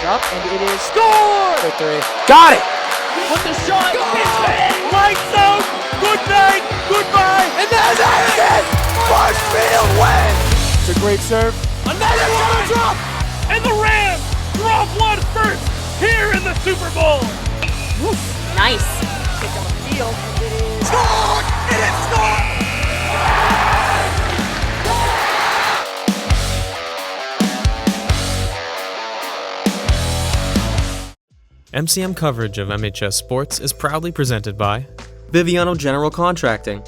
up, and it is scored! For three. Got it! With the shot, it's in! Lights out! Good night! Goodbye! And that's it! Marshfield wins! It's a great serve. Another one! Drop! And the Rams drop one first here in the Super Bowl! Woof. Nice. Kick on the field, and it is Scored! It is scored! MCM coverage of MHS Sports is proudly presented by Biviano General Contracting.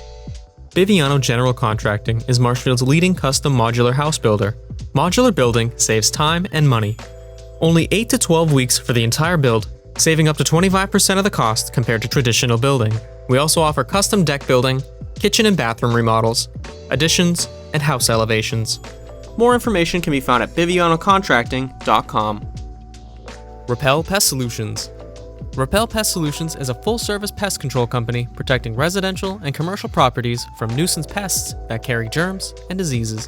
Biviano General Contracting is Marshfield's leading custom modular house builder. Modular building saves time and money. Only 8 to 12 weeks for the entire build, saving up to 25% of the cost compared to traditional building. We also offer custom deck building, kitchen and bathroom remodels, additions, and house elevations. More information can be found at bivianocontracting.com. Repel Pest Solutions. Repel Pest Solutions is a full-service pest control company protecting residential and commercial properties from nuisance pests that carry germs and diseases.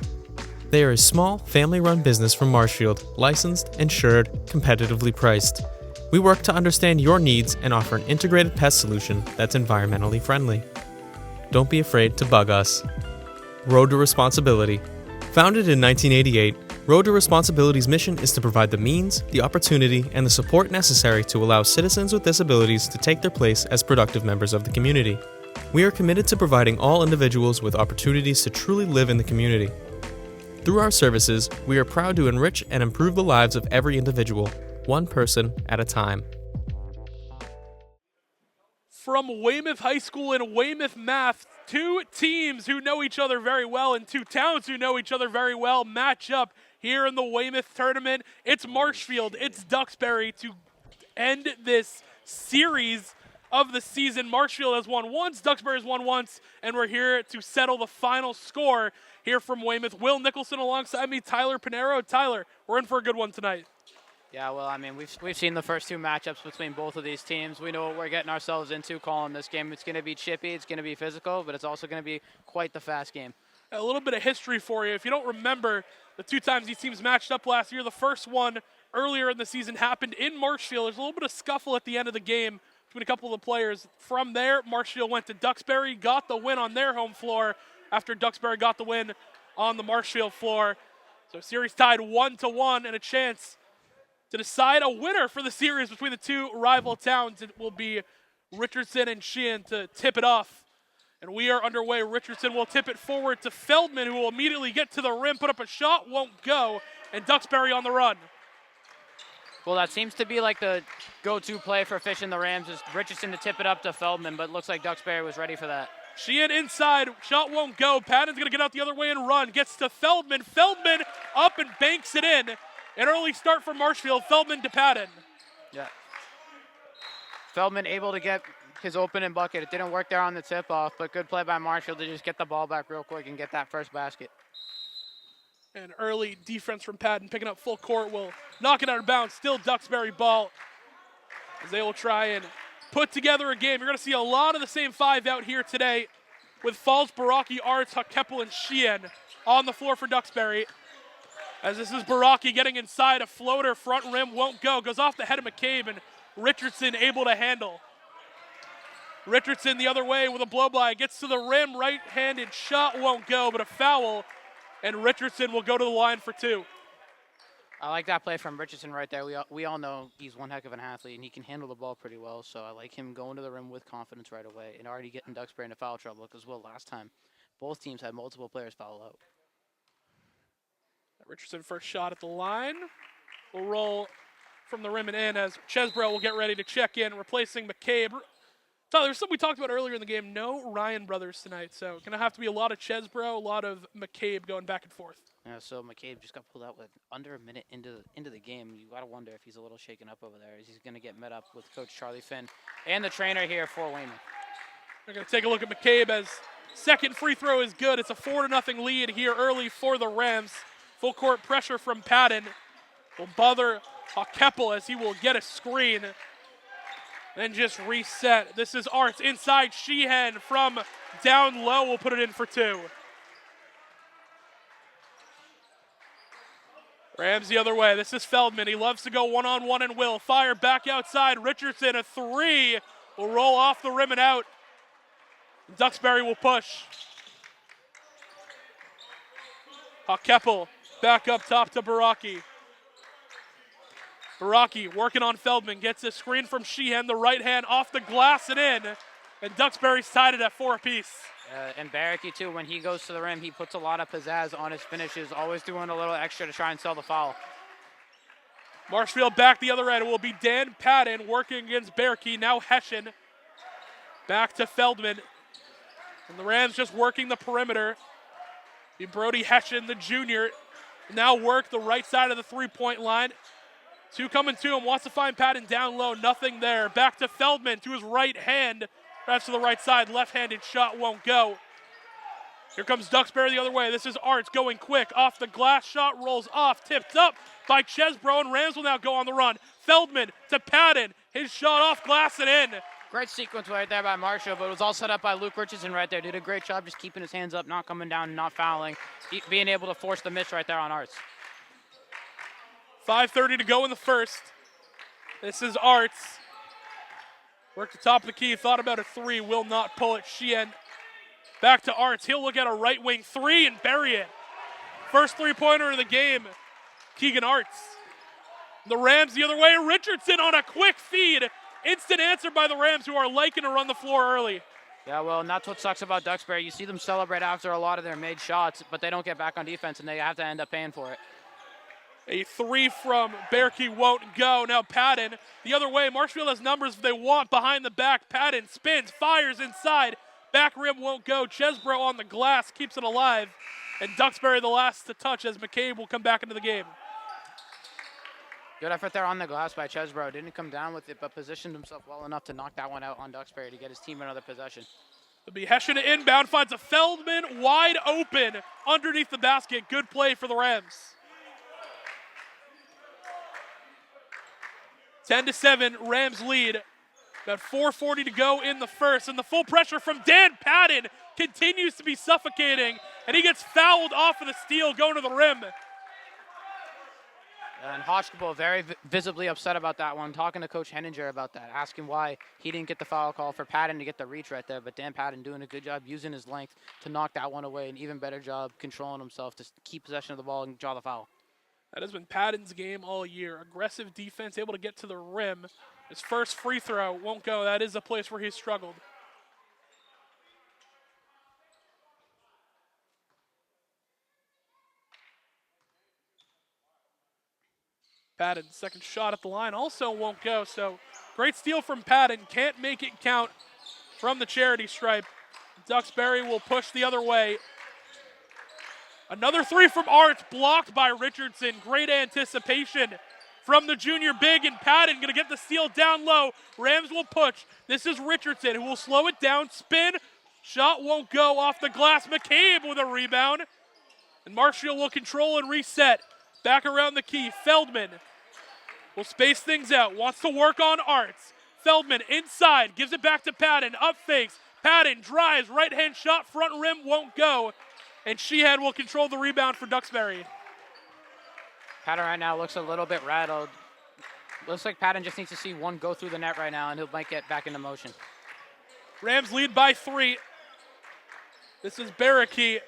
They are a small, family-run business from Marshfield, licensed, insured, competitively priced. We work to understand your needs and offer an integrated pest solution that's environmentally friendly. Don't be afraid to bug us. Road to Responsibility. Founded in 1988, Road to Responsibility's mission is to provide the means, the opportunity, and the support necessary to allow citizens with disabilities to take their place as productive members of the community. We are committed to providing all individuals with opportunities to truly live in the community. Through our services, we are proud to enrich and improve the lives of every individual, one person at a time. From Weymouth High School in Weymouth, Math, two teams who know each other very well and two towns who know each other very well match up here in the Weymouth tournament. It's Marshfield, it's Duxbury to end this series of the season. Marshfield has won once, Duxbury has won once, and we're here to settle the final score here from Weymouth. Will Nicholson alongside me, Tyler Pinheiro. Tyler, we're in for a good one tonight. Yeah, well, I mean, we've seen the first two matchups between both of these teams. We know what we're getting ourselves into calling this game. It's going to be chippy, it's going to be physical, but it's also going to be quite the fast game. A little bit of history for you. If you don't remember the two times these teams matched up last year, the first one earlier in the season happened in Marshfield. There's a little bit of scuffle at the end of the game between a couple of the players. From there, Marshfield went to Duxbury, got the win on their home floor after Duxbury got the win on the Marshfield floor. So series tied 1-1 and a chance to decide a winner for the series between the two rival towns. It will be Richardson and Sheehan to tip it off. And we are underway. Richardson will tip it forward to Feldman, who will immediately get to the rim, put up a shot, won't go, and Duxbury on the run. Well, that seems to be like the go-to play for Fish and the Rams is Richardson to tip it up to Feldman, but it looks like Duxbury was ready for that. Sheehan inside, shot won't go. Patton's going to get out the other way and run. Gets to Feldman. Feldman up and banks it in. An early start for Marshfield. Feldman to Patton. Yeah. Feldman able to get his opening bucket. It didn't work there on the tip-off, but good play by Marshfield to just get the ball back real quick and get that first basket. And early defense from Patton, picking up full court, will knock it out of bounds. Still Duxbury ball as they will try and put together a game. You're going to see a lot of the same five out here today with Falls, Baraki, Arts, Huckkeppel, and Sheehan on the floor for Duxbury. As this is Baraki getting inside, a floater, front rim, won't go. Goes off the head of McCabe, and Richardson able to handle. Richardson the other way with a blow-by, gets to the rim, right-handed shot, won't go, but a foul, and Richardson will go to the line for two. I like that play from Richardson right there. We all know he's one heck of an athlete, and he can handle the ball pretty well, so I like him going to the rim with confidence right away and already getting Duxbury into foul trouble because, well, last time both teams had multiple players foul out. Richardson first shot at the line. Will roll from the rim and in as Chesbrough will get ready to check in, replacing McCabe. Tyler, there's something we talked about earlier in the game. No Ryan brothers tonight, so going to have to be a lot of Chesbrough, a lot of McCabe going back and forth. Yeah, so McCabe just got pulled out with under a minute into the game. You got to wonder if he's a little shaken up over there. Is he going to get met up with Coach Charlie Finn and the trainer here for Weymouth? We're going to take a look at McCabe as second free throw is good. It's a 4-0 lead here early for the Rams. Full court pressure from Patton will bother Huckkeppel as he will get a screen. Then just reset. This is Arts inside. Sheehan from down low will put it in for two. Rams the other way. This is Feldman. He loves to go one-on-one and will. Fire back outside. Richardson, a three. Will roll off the rim and out. Duxbury will push. Keppel back up top to Baraki. Baraki working on Feldman. Gets a screen from Sheehan. The right hand off the glass and in. And Duxbury's tied it at 4 apiece. And Baraki, too, when he goes to the rim, he puts a lot of pizzazz on his finishes, always doing a little extra to try and sell the foul. Marshfield back the other end. It will be Dan Patton working against Baraki. Now Hessian. Back to Feldman. And the Rams just working the perimeter. Brody Hessian, the junior, now work the right side of the three-point line. Two coming to him, wants to find Patton down low, nothing there. Back to Feldman to his right hand. Drives to the right side, left-handed shot won't go. Here comes Duxbury the other way. This is Arts going quick. Off the glass, shot rolls off, tipped up by Chesbro, and Rams will now go on the run. Feldman to Patton, his shot off glass and in. Great sequence right there by Marshall, but it was all set up by Luke Richardson right there. Did a great job just keeping his hands up, not coming down, not fouling, being able to force the miss right there on Arts. 5:30 to go in the first. This is Arts. Worked the top of the key, thought about a three, will not pull it. Sheehan back to Arts. He'll look at a right wing three and bury it. First three-pointer of the game, Keegan Arts. The Rams the other way, Richardson on a quick feed. Instant answer by the Rams, who are liking to run the floor early. Yeah, well, and that's what sucks about Duxbury. You see them celebrate after a lot of their made shots, but they don't get back on defense, and they have to end up paying for it. A three from Berkey won't go. Now Patton the other way. Marshfield has numbers if they want behind the back. Patton spins, fires inside. Back rim won't go. Chesbro on the glass keeps it alive. And Duxbury the last to touch as McCabe will come back into the game. Good effort there on the glass by Chesbro. Didn't come down with it, but positioned himself well enough to knock that one out on Duxbury to get his team another possession. It'll be Hessian inbound, finds a Feldman wide open underneath the basket. Good play for the Rams. 10-7, Rams lead. About 4:40 to go in the first, and the full pressure from Dan Patton continues to be suffocating, and he gets fouled off of the steal going to the rim. And Hochgebel very visibly upset about that one, talking to Coach Henninger about that, asking why he didn't get the foul call for Patton to get the reach right there. But Dan Patton doing a good job using his length to knock that one away, an even better job controlling himself to keep possession of the ball and draw the foul. That has been Patton's game all year. Aggressive defense, able to get to the rim. His first free throw won't go. That is a place where he's struggled. Patton, second shot at the line, also won't go. So great steal from Patton. Can't make it count from the charity stripe. Duxbury will push the other way. Another three from Arts, blocked by Richardson. Great anticipation from the junior big, and Patton going to get the steal down low. Rams will push. This is Richardson, who will slow it down, spin. Shot won't go off the glass. McCabe with a rebound. And Marshfield will control and reset. Back around the key. Feldman will space things out. Wants to work on Arts. Feldman inside. Gives it back to Patton. Up fakes. Patton drives. Right-hand shot. Front rim won't go. And Sheehan will control the rebound for Duxbury. Patton right now looks a little bit rattled. Looks like Patton just needs to see one go through the net right now, and he might get back into motion. Rams lead by 3. This is Baraki.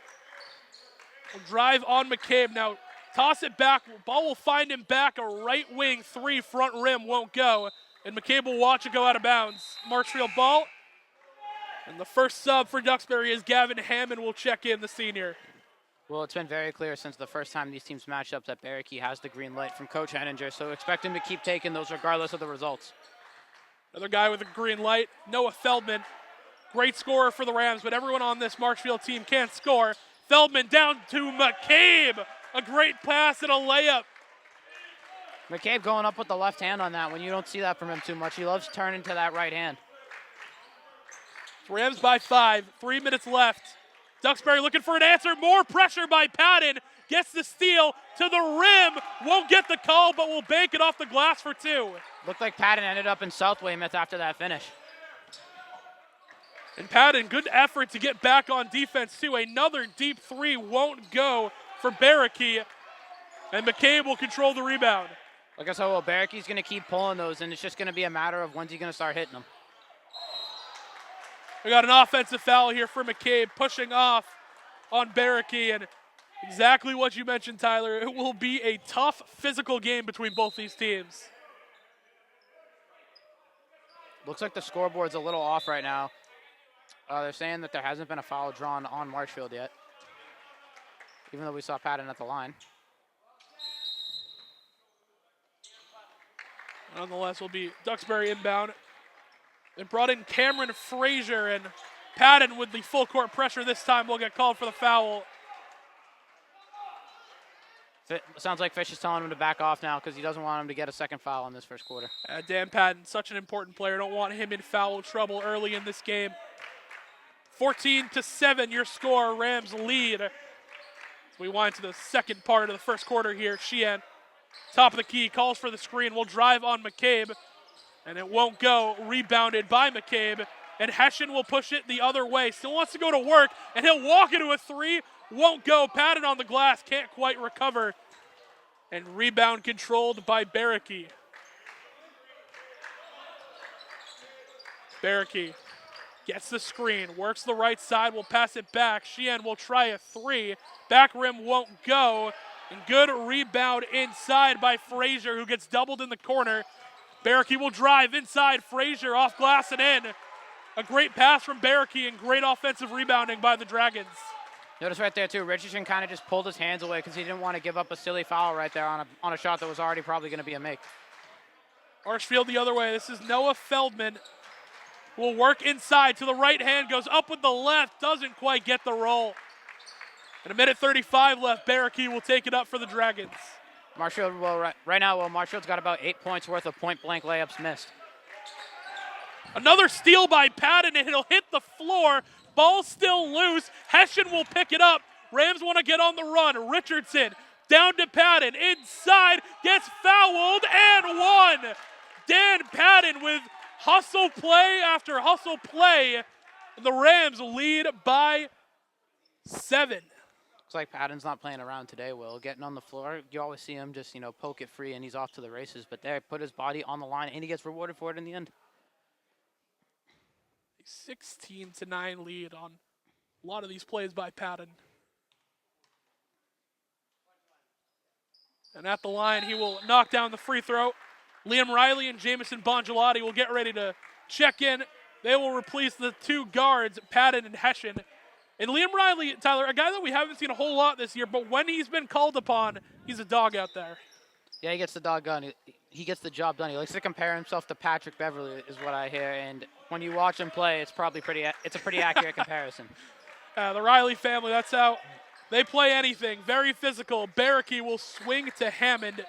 Will drive on McCabe. Now toss it back. Ball will find him back. A right wing three. Front rim won't go. And McCabe will watch it go out of bounds. Marshfield ball. And the first sub for Duxbury is Gavin Hammond will check in, the senior. Well, it's been very clear since the first time these teams matched up that Baraki has the green light from Coach Henninger, so expect him to keep taking those regardless of the results. Another guy with a green light, Noah Feldman. Great scorer for the Rams, but everyone on this Marshfield team can't score. Feldman down to McCabe. A great pass and a layup. McCabe going up with the left hand on that one. You don't see that from him too much. He loves turning to that right hand. Rams by 5, 3 minutes left. Duxbury looking for an answer. More pressure by Patton. Gets the steal to the rim. Won't get the call, but will bank it off the glass for 2. Looked like Patton ended up in South Weymouth after that finish. And Patton, good effort to get back on defense too. Another deep 3 won't go for Baraki. And McCabe will control the rebound. Like I said, well, Barakee's going to keep pulling those, and it's just going to be a matter of when's he going to start hitting them. We got an offensive foul here for McCabe, pushing off on Barakee, and exactly what you mentioned, Tyler. It will be a tough physical game between both these teams. Looks like the scoreboard's a little off right now. They're saying that there hasn't been a foul drawn on Marshfield yet, even though we saw Patton at the line. Nonetheless, will be Duxbury inbound. And brought in Cameron Frazier, and Patton with the full court pressure this time will get called for the foul. Sounds like Fish is telling him to back off now because he doesn't want him to get a second foul in this first quarter. Dan Patton, such an important player. Don't want him in foul trouble early in this game. 14-7, your score. Rams lead. As we wind to the second part of the first quarter here. Sheehan, top of the key, calls for the screen. Will drive on McCabe, and it won't go. Rebounded by McCabe, and Hessian will push it the other way. Still wants to go to work, and he'll walk into a three. Won't go. Patton on the glass, can't quite recover. And rebound controlled by Barakee. Barakee gets the screen, works the right side, will pass it back. Sheehan will try a three. Back rim won't go. And good rebound inside by Frazier, who gets doubled in the corner. Barakee will drive inside. Frazier off glass and in. A great pass from Barakee and great offensive rebounding by the Dragons. Notice right there, too, Richardson kind of just pulled his hands away because he didn't want to give up a silly foul right there on a shot that was already probably going to be a make. Marshfield the other way. This is Noah Feldman. Will work inside to the right hand, goes up with the left, doesn't quite get the roll. And a minute 35 left. Barakee will take it up for the Dragons. Marshfield, right now, Marshfield's got about 8 points worth of point-blank layups missed. Another steal by Patton, and it'll hit the floor. Ball still loose. Hessian will pick it up. Rams want to get on the run. Richardson down to Patton. Inside, gets fouled and one. Dan Patton with hustle play after hustle play. And the Rams lead by 7. Looks like Patton's not playing around today, Will. Getting on the floor, you always see him just, poke it free and he's off to the races. But there, put his body on the line and he gets rewarded for it in the end. 16-9 lead on a lot of these plays by Patton. And at the line, he will knock down the free throw. Liam Riley and Jamison Bongelati will get ready to check in. They will replace the two guards, Patton and Hessian. And Liam Riley, Tyler, a guy that we haven't seen a whole lot this year, but when he's been called upon, he's a dog out there. Yeah, he gets the doggone. He gets the job done. He likes to compare himself to Patrick Beverly, is what I hear. And when you watch him play, it's probably it's a pretty accurate comparison. The Riley family, that's how they play anything. Very physical. Barakee will swing to Hammond.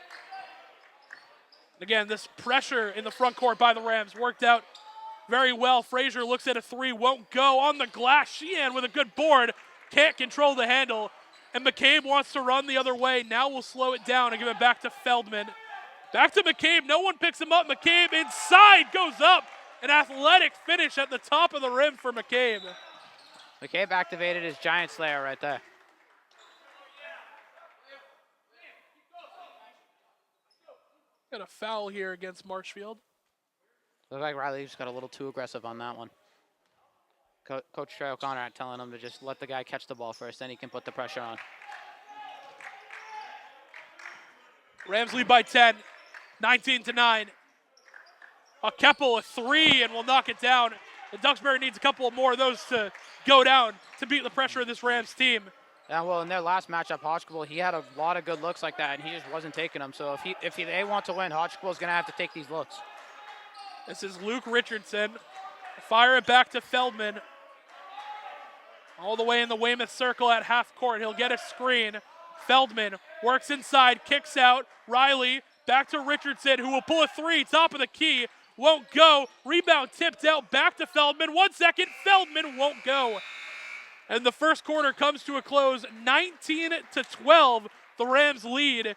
Again, this pressure in the front court by the Rams worked out very well. Frazier looks at a three, won't go. On the glass, Sheehan with a good board. Can't control the handle. And McCabe wants to run the other way. Now we'll slow it down and give it back to Feldman. Back to McCabe. No one picks him up. McCabe inside goes up. An athletic finish at the top of the rim for McCabe. McCabe activated his giant slayer right there. Got a foul here against Marshfield. Looks like Riley just got a little too aggressive on that one. Coach Trey O'Connor telling him to just let the guy catch the ball first, then he can put the pressure on. Rams lead by 10, 19-9. Keppel a three and will knock it down. And Duxbury needs a couple more of those to go down to beat the pressure of this Rams team. Yeah, well, in their last matchup, Hodgkill, he had a lot of good looks like that, and he just wasn't taking them. So if they want to win, Hodgkill's going to have to take these looks. This is Luke Richardson. Fire it back to Feldman. All the way in the Weymouth circle at half court. He'll get a screen. Feldman works inside, kicks out. Riley back to Richardson, who will pull a three. Top of the key. Won't go. Rebound tipped out. Back to Feldman. 1 second. Feldman won't go. And the first quarter comes to a close. 19-12. The Rams lead.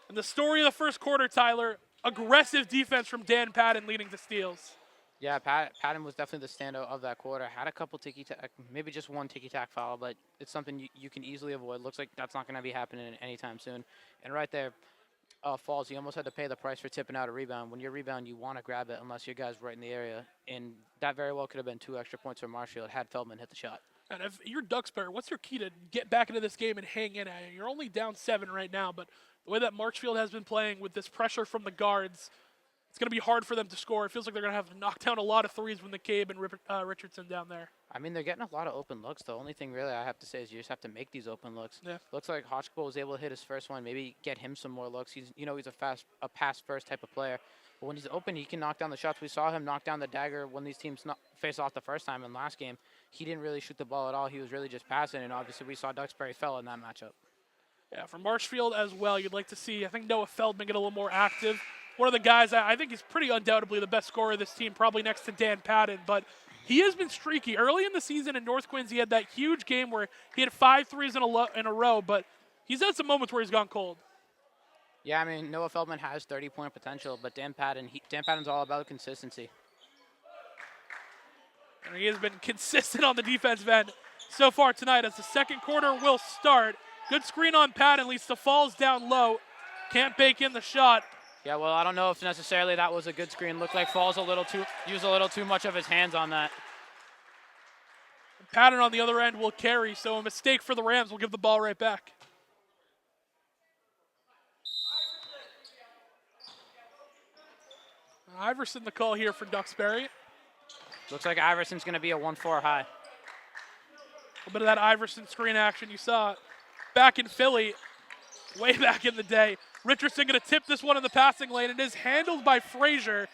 And the story of the first quarter, Tyler, aggressive defense from Dan Patton leading to steals. Yeah, Patton was definitely the standout of that quarter. Had a couple ticky-tack, maybe just one ticky-tack foul, but it's something you can easily avoid. Looks like that's not going to be happening anytime soon. And right there, Falls, you almost had to pay the price for tipping out a rebound. When you rebound, you want to grab it unless your guy's right in the area. And that very well could have been 2 extra points for Marshfield had Feldman hit the shot. And if you're Duxbury, what's your key to get back into this game and hang in at it? You're only down 7 right now, but the way that Marshfield has been playing with this pressure from the guards, it's going to be hard for them to score. It feels like they're going to have to knock down a lot of threes with McCabe and Richardson down there. I mean, they're getting a lot of open looks. The only thing really I have to say is you just have to make these open looks. Yeah. Looks like Hotchkiss was able to hit his first one, maybe get him some more looks. He's a pass-first type of player. But when he's open, he can knock down the shots. We saw him knock down the dagger when these teams faced off the first time in last game. He didn't really shoot the ball at all. He was really just passing, and obviously we saw Duxbury fell in that matchup. Yeah, for Marshfield as well, you'd like to see, I think, Noah Feldman get a little more active. One of the guys, I think he's pretty undoubtedly the best scorer of this team, probably next to Dan Patton, but he has been streaky. Early in the season in North Quincy, he had that huge game where he had 5 threes in a row, but he's had some moments where he's gone cold. Yeah, I mean, Noah Feldman has 30-point potential, but Dan Patton's all about consistency. And he has been consistent on the defensive end so far tonight as the second quarter will start. Good screen on Patton, leads to Falls down low. Can't bake in the shot. Yeah, well, I don't know if necessarily that was a good screen. Looked like Falls used a little too much of his hands on that. Patton on the other end will carry, so a mistake for the Rams will give the ball right back. Iverson the call here for Duxbury. Looks like Iverson's going to be a 1-4 high. A bit of that Iverson screen action you saw back in Philly, way back in the day. Richardson going to tip this one in the passing lane. It is handled by Frazier,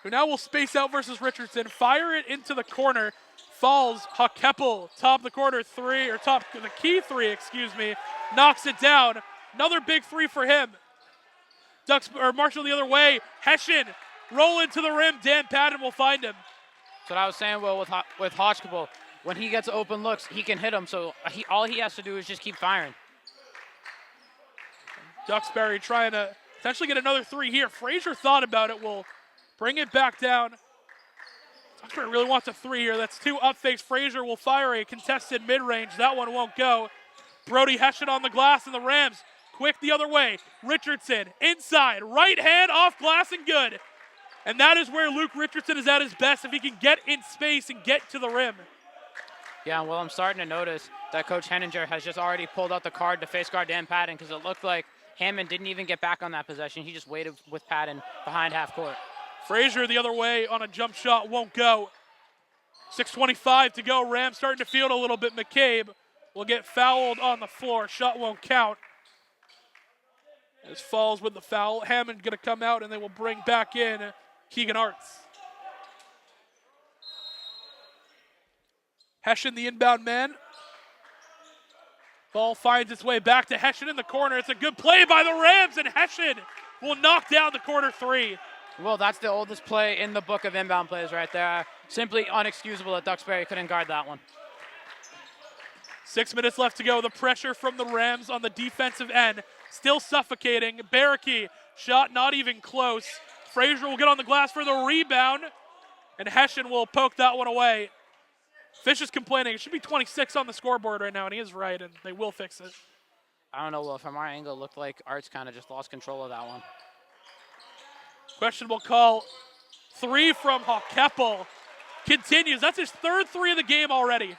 who now will space out versus Richardson. Fire it into the corner. Falls, Hakeppel, top of the corner three, or top the key three, excuse me. Knocks it down. Another big three for him. Marshall the other way. Hessian, roll into the rim. Dan Patton will find him. That's what I was saying, Will, with Hotchkiss. When he gets open looks, he can hit them, so all he has to do is just keep firing. Duxbury trying to potentially get another 3 here. Frazier thought about it, will bring it back down. Duxbury really wants a 3 here. That's 2 up fakes. Frazier will fire a contested mid-range. That one won't go. Brody Hessian on the glass, and the Rams quick the other way. Richardson inside, right hand off glass and good. And that is where Luke Richardson is at his best, if he can get in space and get to the rim. Yeah, well, I'm starting to notice that Coach Henninger has just already pulled out the card to face guard Dan Patton, because it looked like Hammond didn't even get back on that possession. He just waited with Patton behind half court. Frazier the other way on a jump shot, won't go. 6:25 to go. Rams starting to field a little bit. McCabe will get fouled on the floor. Shot won't count. As Falls with the foul. Hammond going to come out, and they will bring back in Keegan Arts. Hessian, the inbound man. Ball finds its way back to Hessian in the corner. It's a good play by the Rams, and Hessian will knock down the corner 3. Well, that's the oldest play in the book of inbound plays right there. Simply unexcusable that Duxbury couldn't guard that one. 6 minutes left to go. The pressure from the Rams on the defensive end still suffocating. Barricky, shot not even close. Frazier will get on the glass for the rebound, and Hessian will poke that one away. Fish is complaining. It should be 26 on the scoreboard right now, and he is right, and they will fix it. I don't know, Will. From our angle, it looked like Arts kind of just lost control of that one. Questionable call. 3 from Hakeppel. Continues. That's his 3rd 3 of the game already.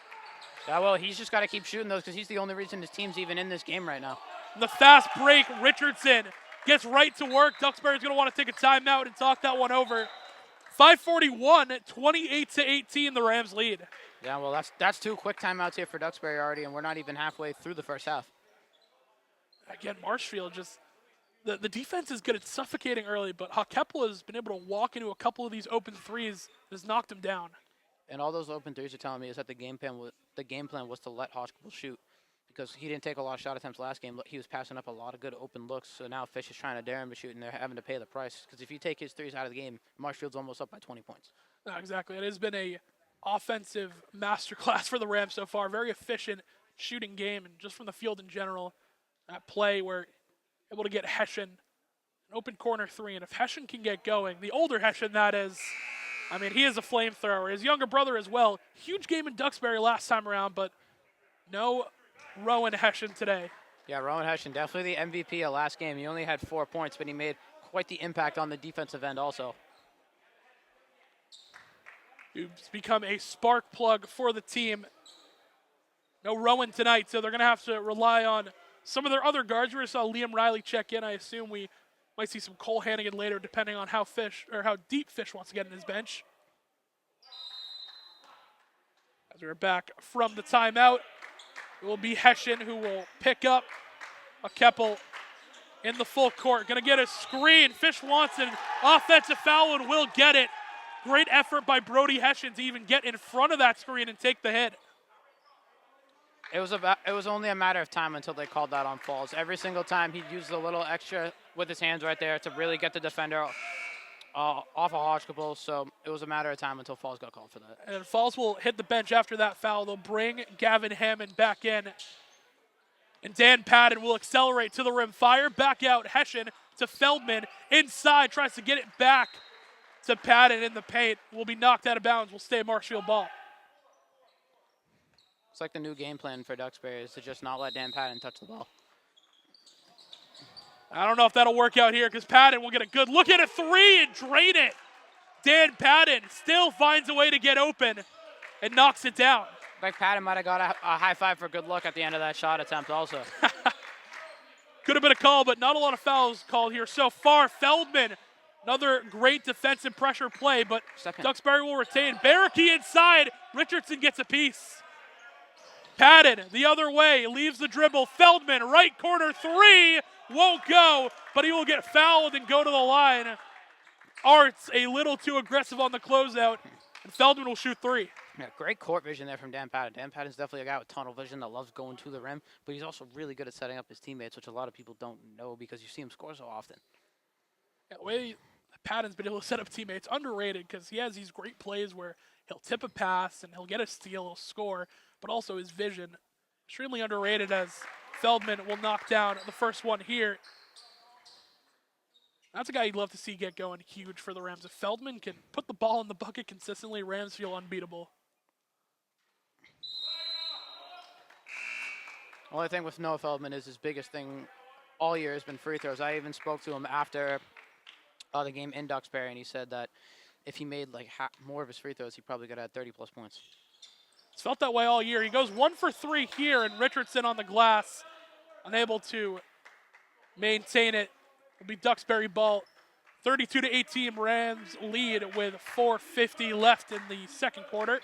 Yeah, well, he's just got to keep shooting those, because he's the only reason his team's even in this game right now. The fast break, Richardson gets right to work. Duxbury's going to want to take a timeout and talk that one over. 5:41, 28-18, the Rams lead. Yeah, well, that's 2 quick timeouts here for Duxbury already, and we're not even halfway through the first half. Again, Marshfield just, the defense is good at suffocating early, but Hakeppel has been able to walk into a couple of these open threes, has knocked him down. And all those open threes are telling me is that the game plan was to let Hotchkiss shoot, because he didn't take a lot of shot attempts last game. He was passing up a lot of good open looks, so now Fish is trying to dare him to shoot, and they're having to pay the price. Because if you take his threes out of the game, Marshfield's almost up by 20 points. No, exactly. It has been a offensive masterclass for the Rams so far. Very efficient shooting game, and just from the field in general, that play where able to get Hessian an open corner 3, and if Hessian can get going, the older Hessian that is, I mean, he is a flamethrower. His younger brother as well. Huge game in Duxbury last time around, but no Rowan Hession today. Yeah, Rowan Hession, definitely the MVP of last game. He only had 4 points, but he made quite the impact on the defensive end also. He's become a spark plug for the team. No Rowan tonight, so they're going to have to rely on some of their other guards. We saw Liam Riley check in. I assume we might see some Cole Hannigan later, depending on how deep Fish wants to get in his bench. As we're back from the timeout, it will be Hession who will pick up a Keppel in the full court. Going to get a screen. Fish wants an offensive foul and will get it. Great effort by Brody Hession to even get in front of that screen and take the hit. It was only a matter of time until they called that on falls. Every single time he used a little extra with his hands right there to really get the defender off of Hodgkill. So it was a matter of time until Falls got called for that. And Falls will hit the bench after that foul. They'll bring Gavin Hammond back in. And Dan Patton will accelerate to the rim. Fire back out. Hession to Feldman. Inside, tries to get it back to Patton in the paint. Will be knocked out of bounds. Will stay Marshfield ball. It's like the new game plan for Duxbury is to just not let Dan Patton touch the ball. I don't know if that'll work out here because Patton will get a good look at a three and drain it. Dan Patton still finds a way to get open and knocks it down. Like Patton might have got a high five for good luck at the end of that shot attempt also. Could have been a call, but not a lot of fouls called here so far. Feldman, another great defensive pressure play, but Duxbury will retain. Barricky inside. Richardson gets a piece. Patton the other way, leaves the dribble. Feldman, right corner three, won't go, but he will get fouled and go to the line. Arts a little too aggressive on the closeout, and Feldman will shoot three. Yeah, great court vision there from Dan Patton. Dan Patton's definitely a guy with tunnel vision that loves going to the rim, but he's also really good at setting up his teammates, which a lot of people don't know because you see him score so often. Yeah, the way Patton's been able to set up teammates, underrated because he has these great plays where he'll tip a pass and he'll get a steal, he'll score, but also his vision, extremely underrated as Feldman will knock down the first one here. That's a guy you'd love to see get going huge for the Rams. If Feldman can put the ball in the bucket consistently, Rams feel unbeatable. Only thing with Noah Feldman is his biggest thing all year has been free throws. I even spoke to him after the game in Duxbury, and he said that if he made like more of his free throws, he probably could have had 30-plus points. It's felt that way all year. He goes 1 for 3 here, and Richardson on the glass, unable to maintain it. It'll be Duxbury ball. 32-18 Rams lead with 4:50 left in the second quarter.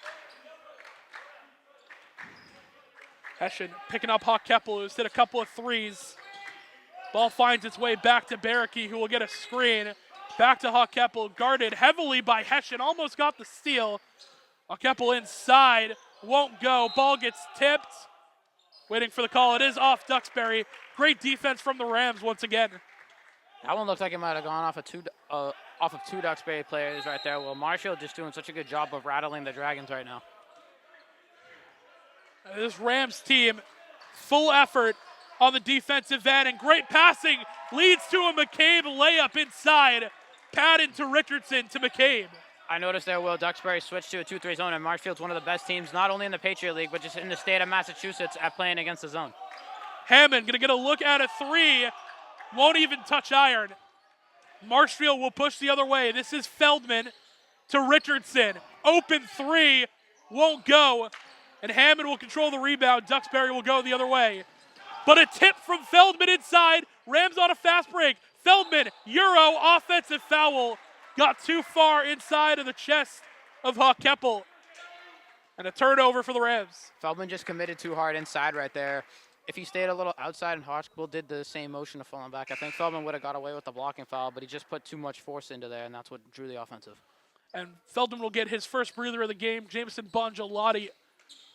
Hession picking up Hawk Keppel, who's hit a couple of threes. Ball finds its way back to Barricky, who will get a screen. Back to Hawk Keppel, guarded heavily by Hession. Almost got the steal. Hawk Keppel inside, won't go. Ball gets tipped. Waiting for the call. It is off Duxbury. Great defense from the Rams once again. That one looks like it might have gone off of two Duxbury players right there. Well, Marshfield just doing such a good job of rattling the Dragons right now. This Rams team, full effort on the defensive end, and great passing leads to a McCabe layup inside. Patton to Richardson to McCabe. I noticed there, Will, Duxbury switched to a 2-3 zone, and Marshfield's one of the best teams, not only in the Patriot League, but just in the state of Massachusetts at playing against the zone. Hammond gonna get a look at a three. Won't even touch iron. Marshfield will push the other way. This is Feldman to Richardson. Open three, won't go. And Hammond will control the rebound. Duxbury will go the other way. But a tip from Feldman inside. Rams on a fast break. Feldman, Euro, offensive foul. Got too far inside of the chest of Hawk Keppel. And a turnover for the Rams. Feldman just committed too hard inside right there. If he stayed a little outside and Hodgkill did the same motion of falling back, I think Feldman would have got away with the blocking foul, but he just put too much force into there, and that's what drew the offensive. And Feldman will get his first breather of the game. Jameson Bongelati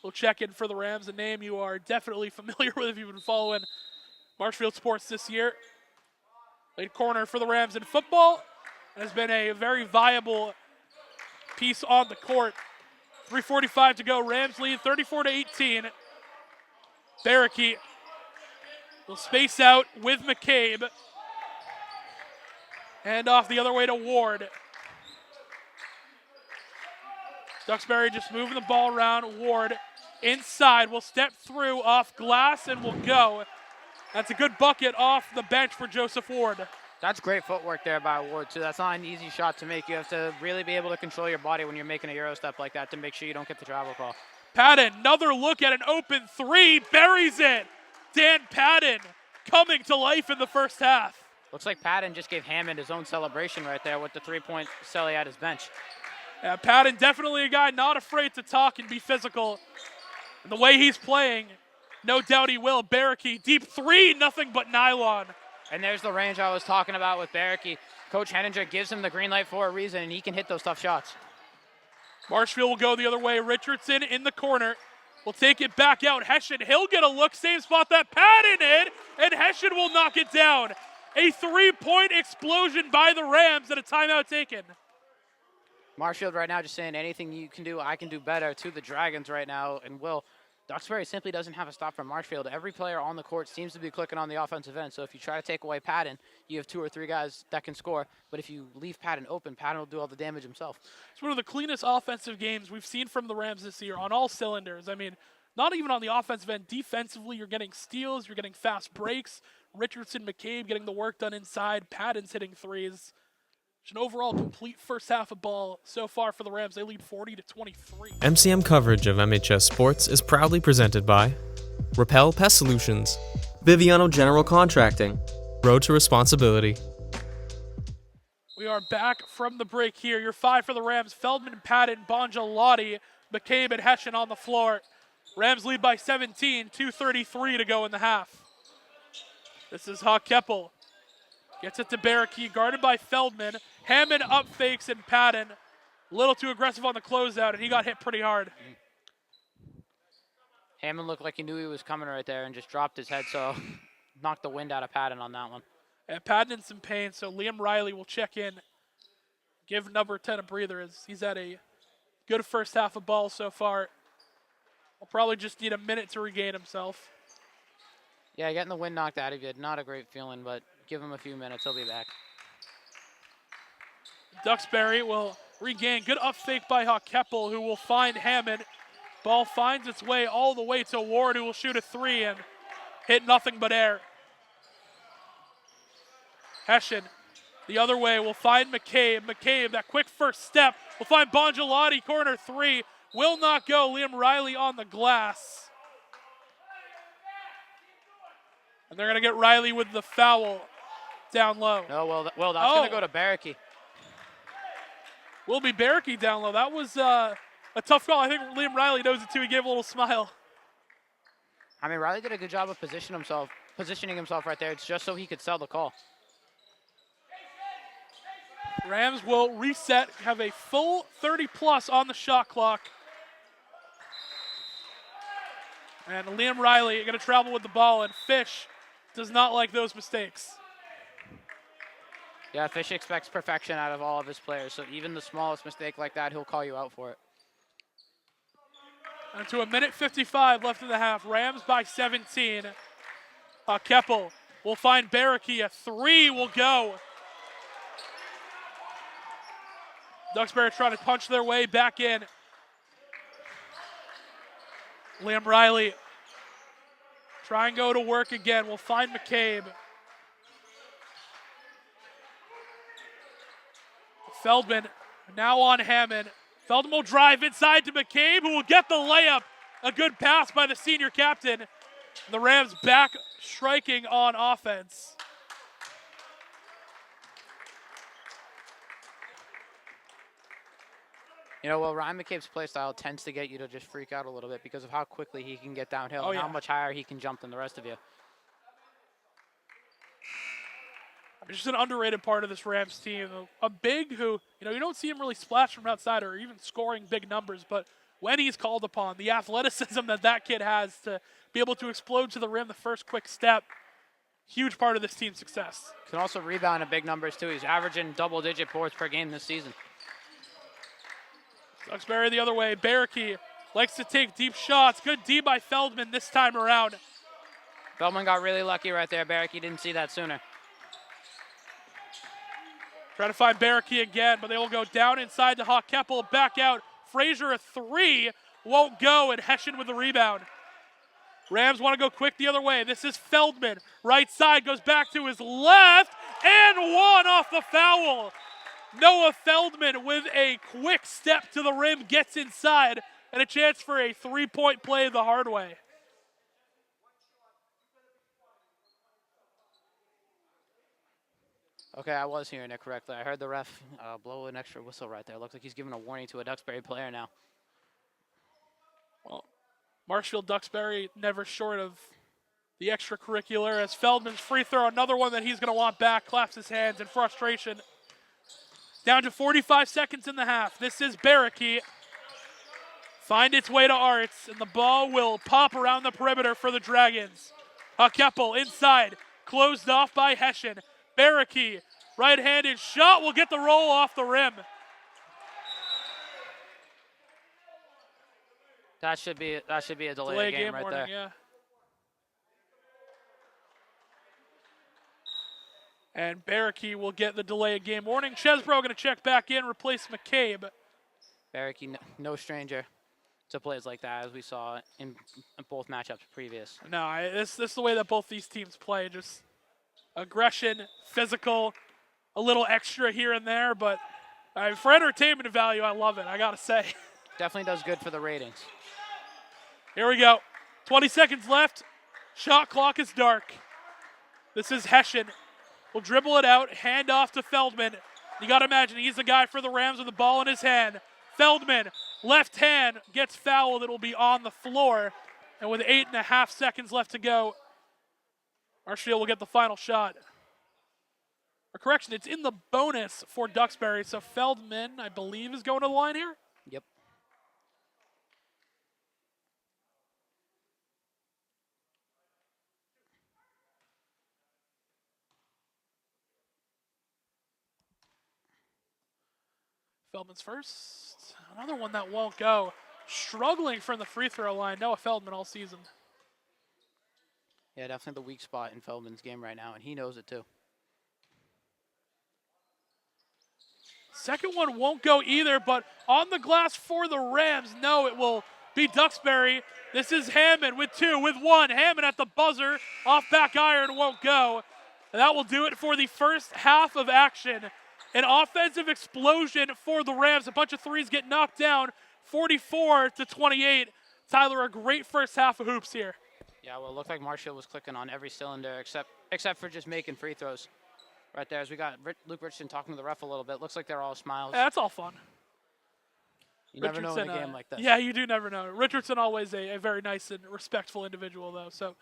will check in for the Rams, a name you are definitely familiar with if you've been following Marshfield sports this year. Late corner for the Rams in football. Has been a very viable piece on the court. 3:45 to go. Rams lead 34-18. Barricky will space out with McCabe. Hand off the other way to Ward. Duxbury just moving the ball around. Ward inside will step through off glass and will go. That's a good bucket off the bench for Joseph Ward. That's great footwork there by Ward, too. That's not an easy shot to make. You have to really be able to control your body when you're making a Euro step like that to make sure you don't get the travel call. Patton, another look at an open three, buries it. Dan Patton coming to life in the first half. Looks like Patton just gave Hammond his own celebration right there with the three-point celly at his bench. Yeah, Patton definitely a guy not afraid to talk and be physical. And the way he's playing, no doubt he will. Barricky, deep three, nothing but nylon. And there's the range I was talking about with Barricky. Coach Henninger gives him the green light for a reason, and he can hit those tough shots. Marshfield will go the other way. Richardson in the corner. Will take it back out. Hessian, he'll get a look. Same spot that Patton in, and Hessian will knock it down. A three-point explosion by the Rams and a timeout taken. Marshfield right now just saying anything you can do, I can do better to the Dragons right now. And Will, Duxbury simply doesn't have a stop from Marshfield. Every player on the court seems to be clicking on the offensive end. So if you try to take away Patton, you have 2 or 3 guys that can score. But if you leave Patton open, Patton will do all the damage himself. It's one of the cleanest offensive games we've seen from the Rams this year on all cylinders. I mean, not even on the offensive end. Defensively, you're getting steals, you're getting fast breaks. Richardson, McCabe getting the work done inside. Patton's hitting threes. It's an overall complete first half of ball so far for the Rams. They lead 40-23. MCM coverage of MHS Sports is proudly presented by Repel Pest Solutions, Biviano General Contracting. Road to Responsibility. We are back from the break here. Your 5 for the Rams: Feldman, Patton, Bongialotti, McCabe, and Hessian on the floor. Rams lead by 17, 2:33 to go in the half. This is Keppel. Gets it to Barricky, guarded by Feldman. Hammond up fakes and Patton. A little too aggressive on the closeout, and he got hit pretty hard. Hammond looked like he knew he was coming right there and just dropped his head, so knocked the wind out of Patton on that one. And Patton in some pain, so Liam Riley will check in. Give number 10 a breather as he's had a good first half of ball so far. Will probably just need a minute to regain himself. Yeah, getting the wind knocked out of you, not a great feeling, but give him a few minutes, he'll be back. Duxbury will regain. Good up fake by Keppel, who will find Hammond. Ball finds its way all the way to Ward, who will shoot a 3 and hit nothing but air. Hessian, the other way, will find McCabe. McCabe, that quick first step, will find Bongialotti, corner 3. Will not go. Liam Riley on the glass. And they're going to get Riley with the foul down low. No, well, that's going to go to Barricky. Will be Barricky down low. That was a tough call. I think Liam Riley knows it too. He gave a little smile. I mean, Riley did a good job of positioning himself right there. It's just so he could sell the call. Rams will reset, have a full 30-plus on the shot clock. And Liam Riley going to travel with the ball, and Fish does not like those mistakes. Yeah, Fish expects perfection out of all of his players, so even the smallest mistake like that, he'll call you out for it. And to 1:55 left in the half. Rams by 17. Keppel will find Barricky. A 3 will go. Duxbury trying to punch their way back in. Liam Riley try and go to work again. We'll find McCabe. Feldman now on Hammond. Feldman will drive inside to McCabe, who will get the layup. A good pass by the senior captain. The Rams back striking on offense. You know, well, Ryan McCabe's play style tends to get you to just freak out a little bit because of how quickly he can get downhill and how much higher he can jump than the rest of you. Just an underrated part of this Rams team. A big who, you don't see him really splash from outside or even scoring big numbers, but when he's called upon, the athleticism that kid has to be able to explode to the rim the first quick step, huge part of this team's success. Can also rebound in big numbers, too. He's averaging double-digit boards per game this season. Duxbury the other way. Barricky likes to take deep shots. Good D by Feldman this time around. Feldman got really lucky right there. Barricky didn't see that sooner. Try to find Barricky again, but they will go down inside to Keppel. Back out Frazier a three, won't go, and Hessian with the rebound. Rams want to go quick the other way. This is Feldman. Right side goes back to his left, and one off the foul. Noah Feldman with a quick step to the rim, gets inside, and a chance for a three-point play the hard way. Okay, I was hearing it correctly. I heard the ref blow an extra whistle right there. Looks like he's giving a warning to a Duxbury player now. Well, Marshfield Duxbury never short of the extracurricular as Feldman's free throw, another one that he's going to want back, claps his hands in frustration. Down to 45 seconds in the half. This is Barricky. Find its way to Arts, and the ball will pop around the perimeter for the Dragons. Keppel inside, closed off by Hessian. Barricky, right-handed shot will get the roll off the rim. That should be a delay game right warning, there. Yeah. And Barricky will get the delay of game warning. Chesbro going to check back in, replace McCabe. Barricky, no stranger to plays like that, as we saw in both matchups previous. No, this is the way that both these teams play. Just aggression, physical, a little extra here and there. But for entertainment value, I love it, I got to say. Definitely does good for the ratings. Here we go. 20 seconds left. Shot clock is dark. This is Hessian. Will dribble it out, hand off to Feldman. You got to imagine he's the guy for the Rams with the ball in his hand. Feldman, left hand, gets fouled. It will be on the floor. And with 8.5 seconds left to go, Marshfield will get the final shot. Or correction, it's in the bonus for Duxbury. So Feldman, I believe, is going to the line here. Yep. Feldman's first. Another one that won't go. Struggling from the free throw line. Noah Feldman all season. Yeah, definitely the weak spot in Feldman's game right now, and he knows it too. Second one won't go either, but on the glass for the Rams, no, it will be Duxbury. This is Hammond with two, with one. Hammond at the buzzer, off back iron, won't go. And that will do it for the first half of action. An offensive explosion for the Rams. A bunch of threes get knocked down, 44-28. Tyler, a great first half of hoops here. Yeah, well, it looked like Marshfield was clicking on every cylinder except for just making free throws. Right there, as we got Luke Richardson talking to the ref a little bit. Looks like they're all smiles. Yeah, that's all fun. You never know in a game like this. Yeah, you do never know. Richardson always a very nice and respectful individual, though. So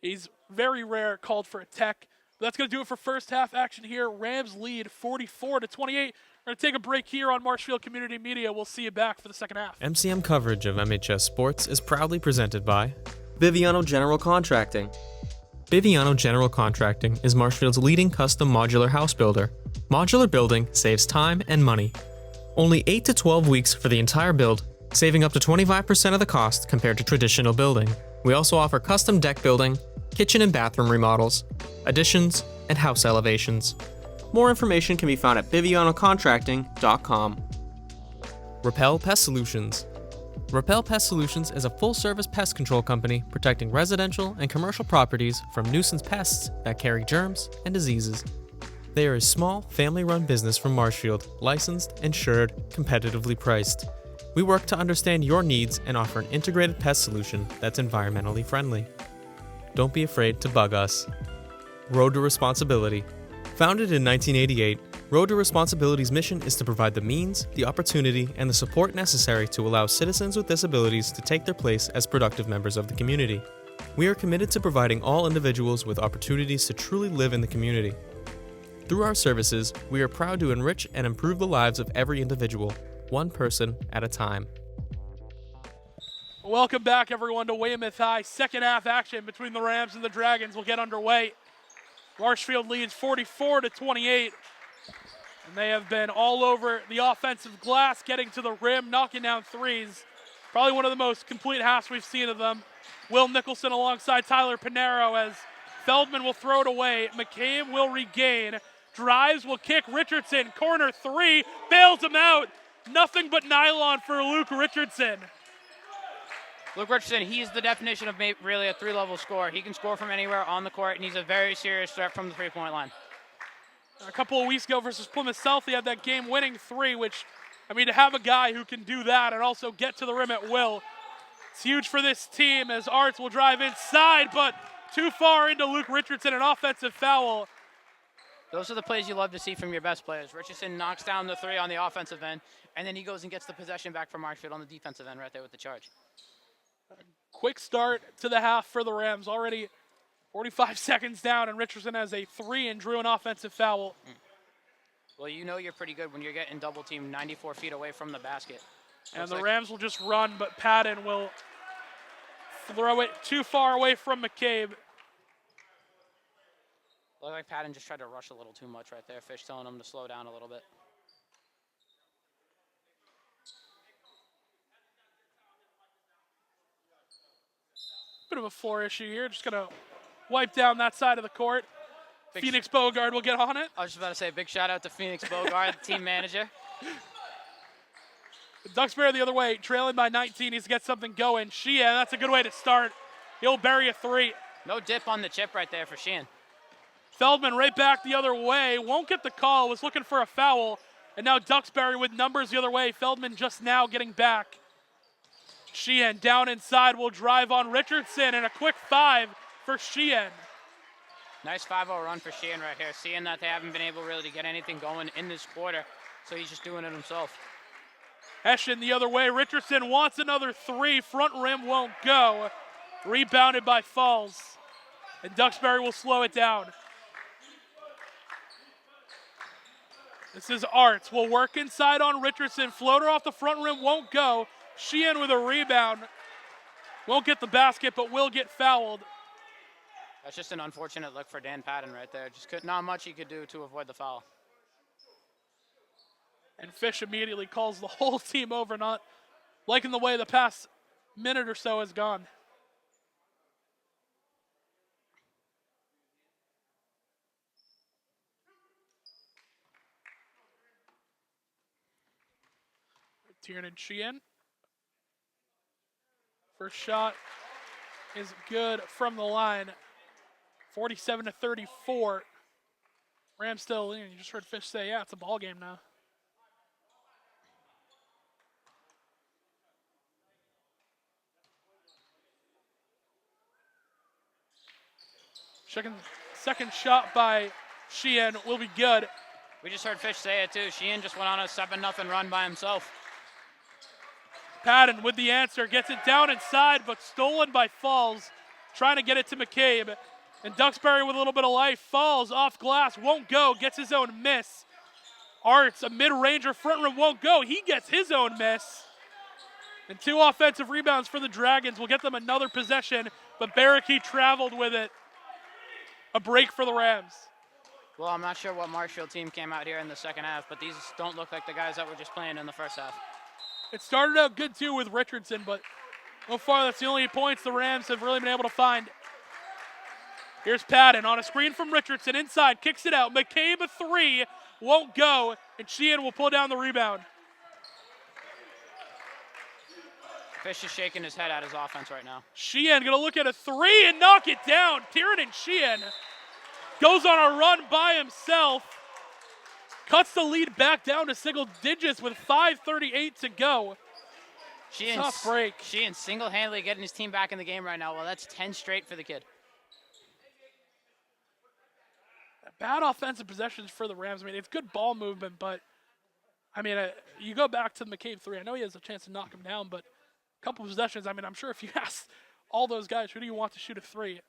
he's very rare, called for a tech. But that's going to do it for first half action here. Rams lead 44-28. We're going to take a break here on Marshfield Community Media. We'll see you back for the second half. MCM coverage of MHS Sports is proudly presented by Biviano General Contracting. Biviano General Contracting is Marshfield's leading custom modular house builder. Modular building saves time and money. Only 8 to 12 weeks for the entire build, saving up to 25% of the cost compared to traditional building. We also offer custom deck building, kitchen and bathroom remodels, additions, and house elevations. More information can be found at bivianocontracting.com. Repel Pest Solutions. Repel Pest Solutions is a full-service pest control company protecting residential and commercial properties from nuisance pests that carry germs and diseases. They are a small, family-run business from Marshfield, licensed, insured, competitively priced. We work to understand your needs and offer an integrated pest solution that's environmentally friendly. Don't be afraid to bug us. Road to Responsibility. Founded in 1988, Road to Responsibility's mission is to provide the means, the opportunity, and the support necessary to allow citizens with disabilities to take their place as productive members of the community. We are committed to providing all individuals with opportunities to truly live in the community. Through our services, we are proud to enrich and improve the lives of every individual, one person at a time. Welcome back, everyone, to Weymouth High. Second half action between the Rams and the Dragons will get underway. Marshfield leads 44-28. And they have been all over the offensive glass, getting to the rim, knocking down threes. Probably one of the most complete halves we've seen of them. Will Nicholson alongside Tyler Pinheiro as Feldman will throw it away. McCabe will regain. Drives, will kick. Richardson, corner three, bails him out. nothing but nylon for Luke Richardson. Luke Richardson, he's the definition of really a three-level scorer. He can score from anywhere on the court, and he's a very serious threat from the three-point line. A couple of weeks ago versus Plymouth South, he had that game-winning three, which, I mean, to have a guy who can do that and also get to the rim at will, it's huge for this team as Arts will drive inside, but too far into Luke Richardson, an offensive foul. Those are the plays you love to see from your best players. Richardson knocks down the three on the offensive end, and then he goes and gets the possession back from Marshfield on the defensive end right there with the charge. Quick start to the half for the Rams. Already 45 seconds down, and Richardson has a three and drew an offensive foul. Well, you know you're pretty good when you're getting double teamed 94 feet away from the basket. And the Rams will just run, but Patton will throw it too far away from McCabe. Looked like Patton just tried to rush a little too much right there. Fish telling him to slow down a little bit. Bit of a floor issue here. Just going to wipe down that side of the court. Phoenix Bogard will get on it. I was just about to say, big shout out to Phoenix Bogard, team manager. Duxbury the other way, trailing by 19. Needs to get something going. Sheehan, that's a good way to start. He'll bury a three. No dip on the chip right there for Sheehan. Feldman right back the other way. Won't get the call. Was looking for a foul. And now Duxbury with numbers the other way. Feldman just now getting back. Sheehan down inside will drive on Richardson, and a quick five for Sheehan. Nice 5-0 run for Sheehan right here. Seeing that they haven't been able really to get anything going in this quarter, so he's just doing it himself. Hessian the other way. Richardson wants another three. Front rim won't go. Rebounded by Falls. And Duxbury will slow it down. This is Arts. Will work inside on Richardson. Floater off the front rim won't go. Sheehan with a rebound. Won't get the basket, but will get fouled. That's just an unfortunate look for Dan Patton right there. Not much he could do to avoid the foul. And Fish immediately calls the whole team over, not liking the way the past minute or so has gone. Tiernan Sheehan. First shot is good from the line. 47-34. Rams still leading. You just heard Fish say, yeah, it's a ball game now. Second shot by Sheehan will be good. We just heard Fish say it too. Sheehan just went on a 7-0 run by himself. Patton with the answer, gets it down inside, but stolen by Falls. Trying to get it to McCabe. And Duxbury with a little bit of life. Falls off glass, won't go, gets his own miss. Arts, a mid-ranger, front rim won't go. He gets his own miss. And two offensive rebounds for the Dragons will get them another possession, but Barrackey traveled with it. A break for the Rams. Well, I'm not sure what Marshfield team came out here in the second half, but these don't look like the guys that were just playing in the first half. It started out good, too, with Richardson, but so far that's the only points the Rams have really been able to find. Here's Patton on a screen from Richardson. Inside, kicks it out. McCabe a three, won't go, and Sheehan will pull down the rebound. Fish is shaking his head at his offense right now. Sheehan going to look at a three and knock it down. Tiernan Sheehan goes on a run by himself. Cuts the lead back down to single digits with 5:38 to go. Tough break. Sheehan single-handedly getting his team back in the game right now. Well, that's 10 straight for the kid. Bad offensive possessions for the Rams. I mean, it's good ball movement, but, I mean, you go back to the McCabe three. I know he has a chance to knock him down, but a couple possessions, I mean, I'm sure if you ask all those guys, who do you want to shoot a three?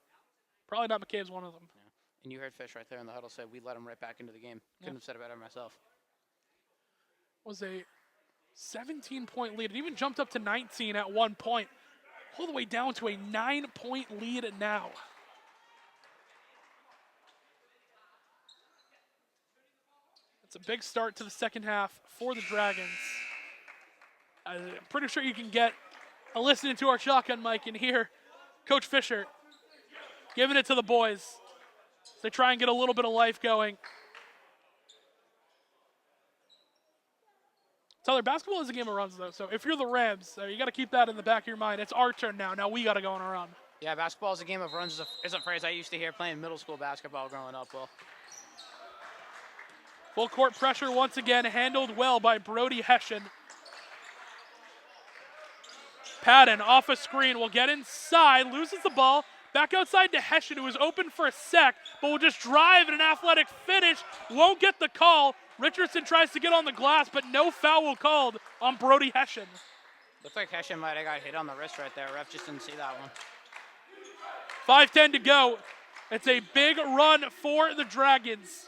Probably not McCabe's one of them. Yeah. And you heard Fish right there in the huddle say, we let him right back into the game. Couldn't have said it better myself. Was a 17-point lead. It even jumped up to 19 at one point. All the way down to a 9-point lead now. It's a big start to the second half for the Dragons. I'm pretty sure you can get a listen to our shotgun mic and hear Coach Fisher giving it to the boys. They try and get a little bit of life going. Tyler, basketball is a game of runs, though. So if you're the Rams, you got to keep that in the back of your mind. It's our turn now. Now we got to go on a run. Yeah, basketball is a game of runs is a phrase I used to hear playing middle school basketball growing up. Well, Full court pressure once again, handled well by Brody Hessian. Patton off a screen, will get inside, loses the ball. Back outside to Hessian, who was open for a sec, but will just drive and an athletic finish. Won't get the call. Richardson tries to get on the glass, but no foul called on Brody Hessian. Looks like Hessian might have got hit on the wrist right there. Ref just didn't see that one. 5:10 to go. It's a big run for the Dragons.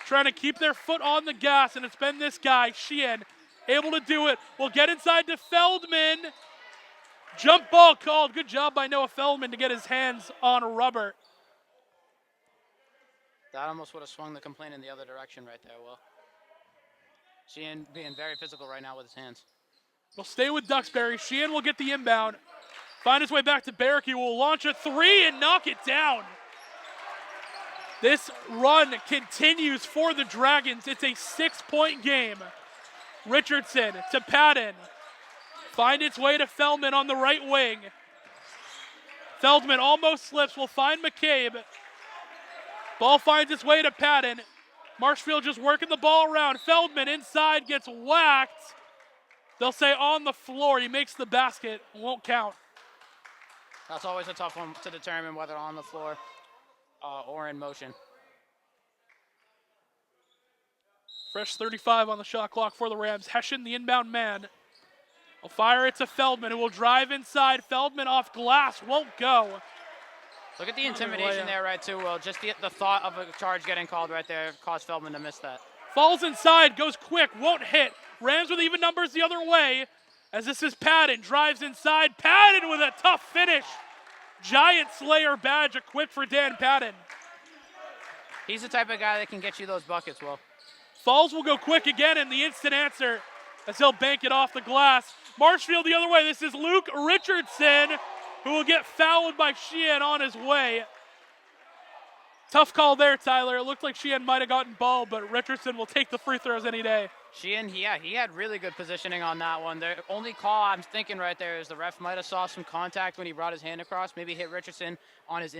Trying to keep their foot on the gas, and it's been this guy, Sheehan, able to do it. Will get inside to Feldman. Jump ball called. Good job by Noah Feldman to get his hands on rubber. That almost would have swung the complaint in the other direction right there, Will. Sheehan being very physical right now with his hands. We'll stay with Duxbury. Sheehan will get the inbound. Find his way back to Barricky. Will launch a three and knock it down. This run continues for the Dragons. It's a 6-point game. Richardson to Patton. Find its way to Feldman on the right wing. Feldman almost slips. Will find McCabe. Ball finds its way to Patton. Marshfield just working the ball around. Feldman inside gets whacked. They'll say on the floor. He makes the basket. Won't count. That's always a tough one to determine whether on the floor or in motion. Fresh 35 on the shot clock for the Rams. Hessian, the inbound man. Will fire it to Feldman, who will drive inside. Feldman off glass, won't go. Look at the intimidation there, right, too, Will. Just the thought of a charge getting called right there caused Feldman to miss that. Falls inside, goes quick, won't hit. Rams with even numbers the other way. As this is Patton, drives inside. Patton with a tough finish. Giant Slayer badge equipped for Dan Patton. He's the type of guy that can get you those buckets, Will. Falls will go quick again, and the instant answer as he'll bank it off the glass. Marshfield the other way. This is Luke Richardson, who will get fouled by Sheehan on his way. Tough call there, Tyler. It looked like Sheehan might have gotten ball, but Richardson will take the free throws any day. Sheehan, yeah, he had really good positioning on that one. The only call I'm thinking right there is the ref might have saw some contact when he brought his hand across, maybe hit Richardson on his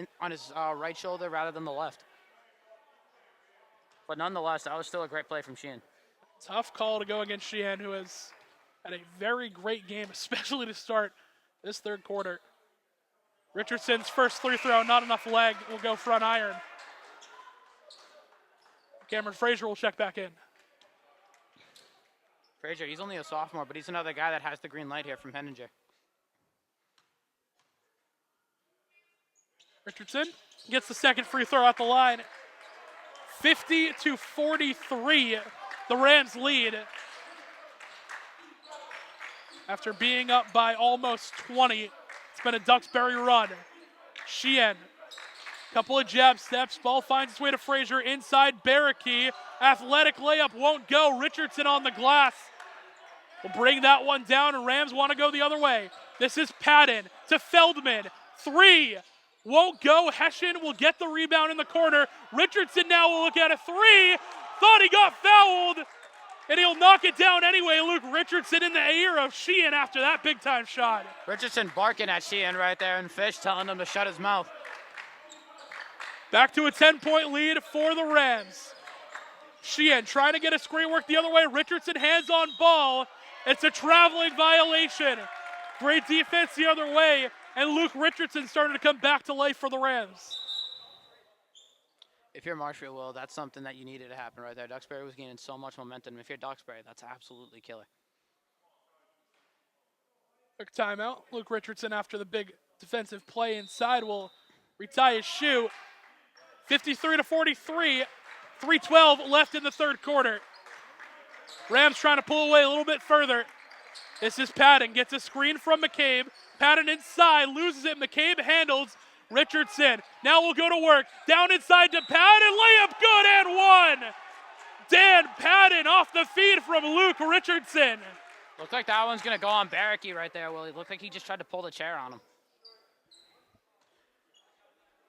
right shoulder rather than the left. But nonetheless, that was still a great play from Sheehan. Tough call to go against Sheehan, who has had a very great game, especially to start this third quarter. Richardson's first free throw, not enough leg, will go front iron. Cameron Frazier will check back in. Frazier, he's only a sophomore, but he's another guy that has the green light here from Henninger. Richardson gets the second free throw at the line. 50-43, the Rams lead. After being up by almost 20, it's been a Duxbury run. Sheehan, couple of jab steps, ball finds its way to Frazier inside Barricky. Athletic layup won't go. Richardson on the glass will bring that one down, and Rams want to go the other way. This is Patton to Feldman. Three. Won't go. Hessian will get the rebound in the corner. Richardson now will look at a three. Thought he got fouled, and he'll knock it down anyway. Luke Richardson in the ear of Sheehan after that big-time shot. Richardson barking at Sheehan right there, and Fish telling him to shut his mouth. Back to a 10-point lead for the Rams. Sheehan trying to get a screen work the other way. Richardson hands on ball. It's a traveling violation. Great defense the other way. And Luke Richardson starting to come back to life for the Rams. If you're Marshfield, Will, that's something that you needed to happen right there. Duxbury was gaining so much momentum. If you're Duxbury, that's absolutely killer. Quick timeout. Luke Richardson, after the big defensive play inside, will retie his shoe. 53-43. 3:12 left in the third quarter. Rams trying to pull away a little bit further. This is Patton. Gets a screen from McCabe. Patton inside, loses it. McCabe handles. Richardson now will go to work. Down inside to Patton. Layup good and one. Dan Patton off the feed from Luke Richardson. Looks like that one's going to go on Barricky right there, Will. It looked like he just tried to pull the chair on him.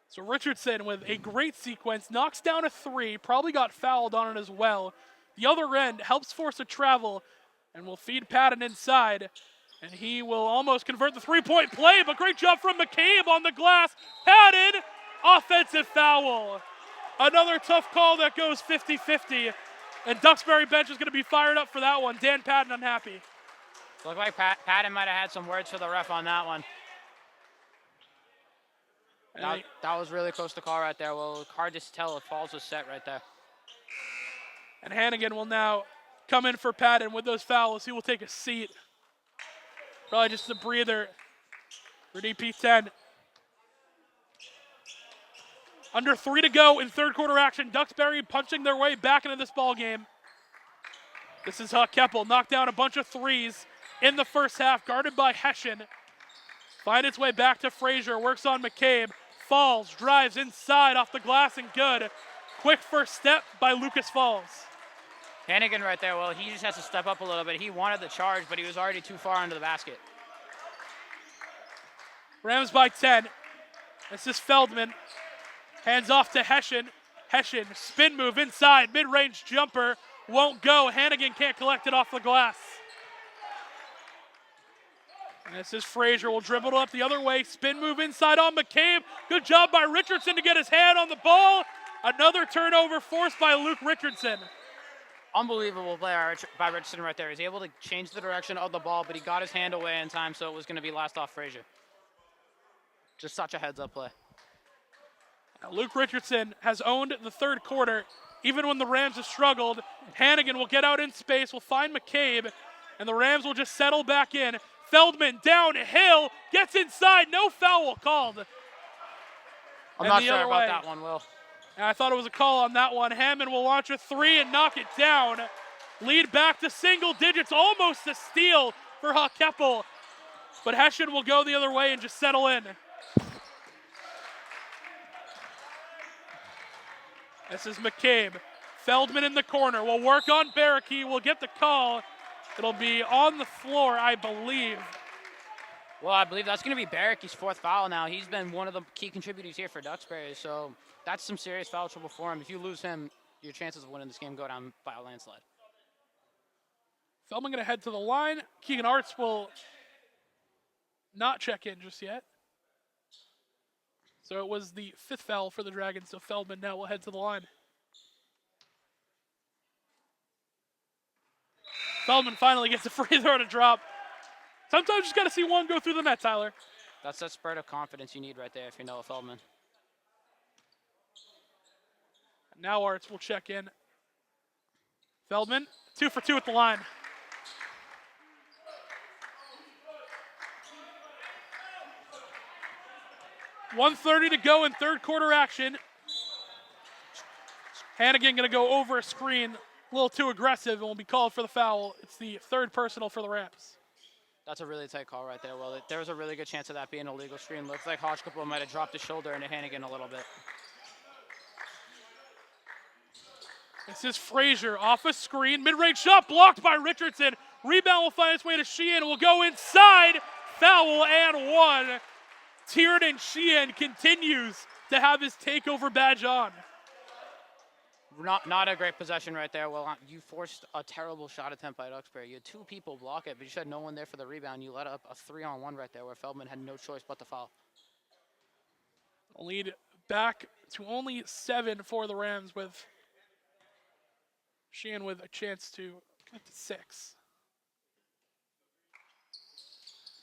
So Richardson with a great sequence, knocks down a three, probably got fouled on it as well. The other end helps force a travel And will feed Patton inside. And he will almost convert the three-point play, but great job from McCabe on the glass. Patton, offensive foul. Another tough call that goes 50-50. And Duxbury bench is going to be fired up for that one. Dan Patton unhappy. Looked like Patton might have had some words for the ref on that one. That was really close to call right there. Well, hard to tell if Falls was set right there. And Hannigan will now come in for Patton with those fouls. He will take a seat. Probably just a breather for DP10. Under 3 to go in third quarter action. Duxbury punching their way back into this ball game. This is Keppel, knocked down a bunch of threes in the first half, guarded by Hessian. Find its way back to Frazier, works on McCabe. Falls, drives inside off the glass and good. Quick first step by Lucas Falls. Hannigan right there, well, he just has to step up a little bit. He wanted the charge, but he was already too far under the basket. Rams by 10. This is Feldman. Hands off to Hessian. Hessian, spin move inside, mid-range jumper. Won't go. Hannigan can't collect it off the glass. And this is Frazier. Will dribble it up the other way. Spin move inside on McCabe. Good job by Richardson to get his hand on the ball. Another turnover forced by Luke Richardson. Unbelievable play by Richardson right there. He's able to change the direction of the ball, but he got his hand away in time, so it was going to be last off Frazier. Just such a heads-up play. Now Luke Richardson has owned the third quarter. Even when the Rams have struggled, Hannigan will get out in space, will find McCabe, and the Rams will just settle back in. Feldman downhill, gets inside, no foul called. I'm not sure about that one, Will. And I thought it was a call on that one. Hammond will launch a three and knock it down. Lead back to single digits, almost a steal for Keppel. But Hessian will go the other way and just settle in. This is McCabe. Feldman in the corner. Will work on Barricky. Will get the call. It'll be on the floor, I believe. Well, I believe that's going to be Barricky's fourth foul now. He's been one of the key contributors here for Duxbury, so that's some serious foul trouble for him. If you lose him, your chances of winning this game go down by a landslide. Feldman going to head to the line. Keegan Arts will not check in just yet. So it was the fifth foul for the Dragons, so Feldman now will head to the line. Feldman finally gets a free throw to drop. Sometimes you just got to see one go through the net, Tyler. That's that spurt of confidence you need right there if you know a Feldman. Now Arts will check in. Feldman, 2 for 2 at the line. .130 to go in third quarter action. Hannigan going to go over a screen, a little too aggressive, and will be called for the foul. It's the third personal for the Rams. That's a really tight call right there. Well, there was a really good chance of that being a legal screen. Looks like Hodgkipu might have dropped his shoulder into Hannigan a little bit. This is Frazier off a screen. Mid-range shot blocked by Richardson. Rebound will find its way to Sheehan. Will go inside. Foul and one. Tiernan Sheehan continues to have his takeover badge on. Not a great possession right there. Well, you forced a terrible shot attempt by Duxbury. You had two people block it, but you had no one there for the rebound. You let up a 3-on-1 right there where Feldman had no choice but to foul. Lead back to only 7 for the Rams, with Sheehan with a chance to get to 6.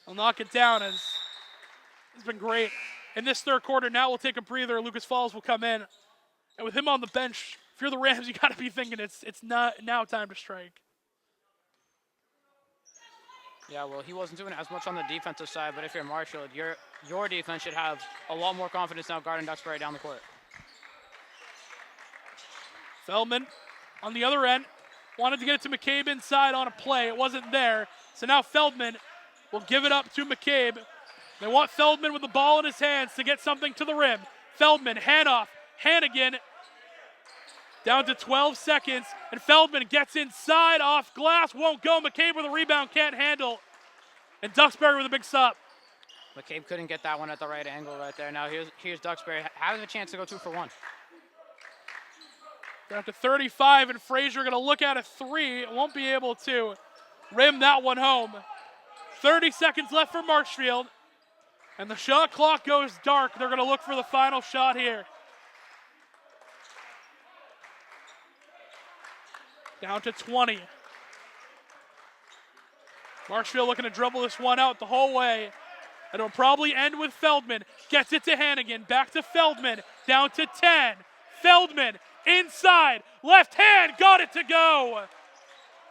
He'll knock it down as it's been great. In this third quarter, now we'll take a breather. Lucas Falls will come in. And with him on the bench, if you're the Rams, you got to be thinking it's not now time to strike. Yeah, well, he wasn't doing as much on the defensive side, but if you're Marshfield, your defense should have a lot more confidence now guarding Duxbury down the court. Feldman on the other end wanted to get it to McCabe inside on a play. It wasn't there. So now Feldman will give it up to McCabe. They want Feldman with the ball in his hands to get something to the rim. Feldman, handoff, Hannigan. Down to 12 seconds, and Feldman gets inside, off glass, won't go. McCabe with a rebound, can't handle. And Duxbury with a big stop. McCabe couldn't get that one at the right angle right there. Now here's Duxbury having a chance to go 2 for 1. Down to 35, and Frazier going to look at a 3. Won't be able to. rim that one home. 30 seconds left for Marshfield. And the shot clock goes dark. They're going to look for the final shot here. Down to 20. Marshfield looking to dribble this one out the whole way. It'll probably end with Feldman. Gets it to Hannigan. Back to Feldman. Down to 10. Feldman inside. Left hand. Got it to go.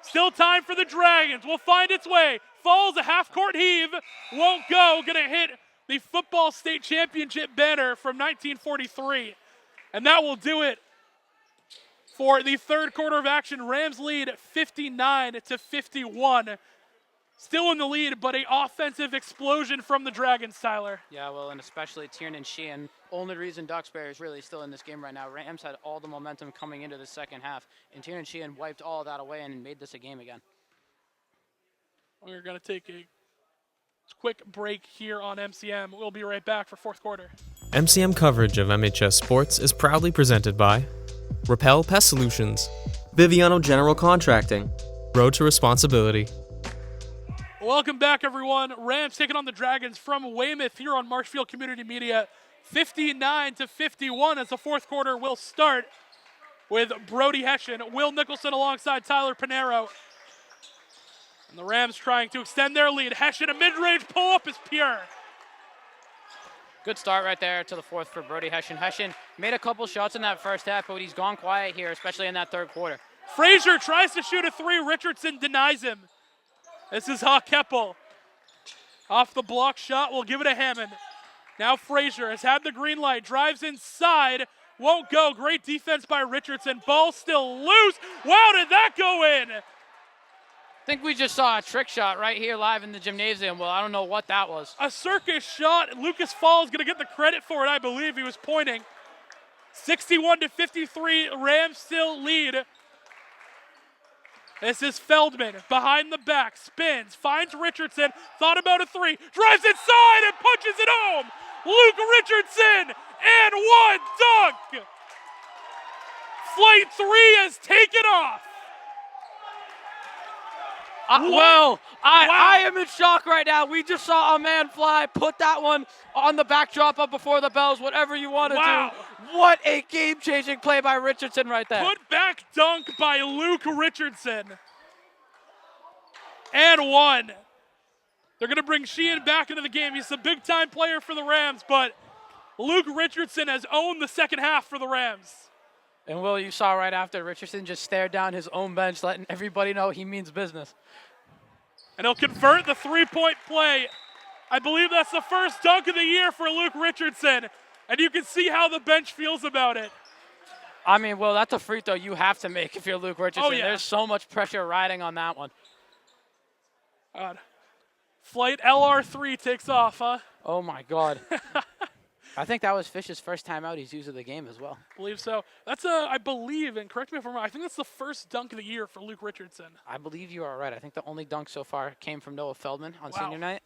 Still time for the Dragons. Will find its way. Falls a half-court heave. Won't go. Going to hit the football state championship banner from 1943. And that will do it for the third quarter of action. Rams lead 59-51. Still in the lead, but an offensive explosion from the Dragons, Tyler. Yeah, well, and especially Tran and Sheehan. Only reason Duxbury is really still in this game right now. Rams had all the momentum coming into the second half, and Tran and Sheehan wiped all of that away and made this a game again. We're going to take a quick break here on MCM. We'll be right back for fourth quarter. MCM coverage of MHS Sports is proudly presented by Repel Pest Solutions, Biviano General Contracting. Road to Responsibility. Welcome back, everyone. Rams taking on the Dragons from Weymouth here on Marshfield Community Media. 59-51 as the fourth quarter will start with Brody Hessian, Will Nicholson alongside Tyler Pinheiro. And the Rams trying to extend their lead. Hessian, a mid-range pull-up is pure. Good start right there to the fourth for Brody Hessian. Hessian made a couple shots in that first half, but he's gone quiet here, especially in that third quarter. Frazier tries to shoot a three. Richardson denies him. This is Keppel. Off the block shot, we'll give it to Hammond. Now Frazier has had the green light, drives inside, won't go. Great defense by Richardson. Ball still loose. Wow, did that go in? I think we just saw a trick shot right here live in the gymnasium. Well, I don't know what that was. A circus shot. Lucas Fall is going to get the credit for it, I believe. He was pointing. 61-53, Rams still lead. This is Feldman, behind the back, spins, finds Richardson, thought about a three, drives inside and punches it home. Luke Richardson, and one dunk. Flight 3 has taken off. I am in shock right now. We just saw a man fly, put that one on the backdrop of Before the Bells, whatever you want to do. What a game-changing play by Richardson right there. Put back dunk by Luke Richardson. And one. They're going to bring Sheehan back into the game. He's a big-time player for the Rams, but Luke Richardson has owned the second half for the Rams. And Will, you saw right after, Richardson just stared down his own bench, letting everybody know he means business. And he'll convert the three-point play. I believe that's the first dunk of the year for Luke Richardson. And you can see how the bench feels about it. I mean, Will, that's a free throw you have to make if you're Luke Richardson. Oh, yeah. There's so much pressure riding on that one. God. Flight LR3 takes off, huh? Oh, my God. I think that was Fish's first time out he's used of the game as well. I believe so. That's I believe, and correct me if I'm wrong, I think that's the first dunk of the year for Luke Richardson. I believe you are right. I think the only dunk so far came from Noah Feldman on senior night.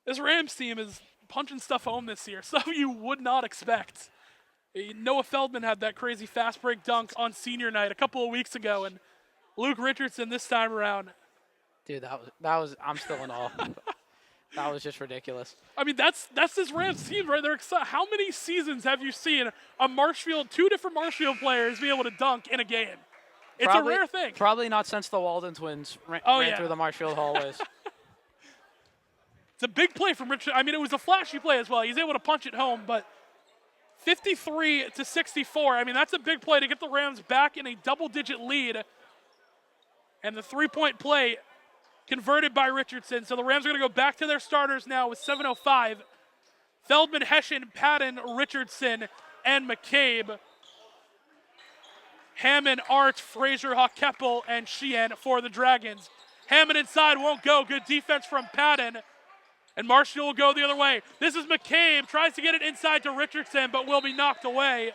This Rams team is punching stuff home this year, stuff you would not expect. Noah Feldman had that crazy fast break dunk on senior night a couple of weeks ago, and Luke Richardson this time around. Dude, that was I'm still in awe. That was just ridiculous. I mean, that's this Rams team right there. How many seasons have you seen two different Marshfield players be able to dunk in a game? It's a rare thing. Probably not since the Walden twins ran through the Marshfield hallways. It's a big play from Richard. I mean, it was a flashy play as well. He's able to punch it home, but 53-64. I mean, that's a big play to get the Rams back in a double-digit lead. And the three-point play converted by Richardson. So the Rams are going to go back to their starters now with 7:05. Feldman, Hessian, Patton, Richardson, and McCabe. Hammond, Art, Frazier, Keppel, and Sheehan for the Dragons. Hammond inside won't go. Good defense from Patton. And Marshall will go the other way. This is McCabe. Tries to get it inside to Richardson, but will be knocked away.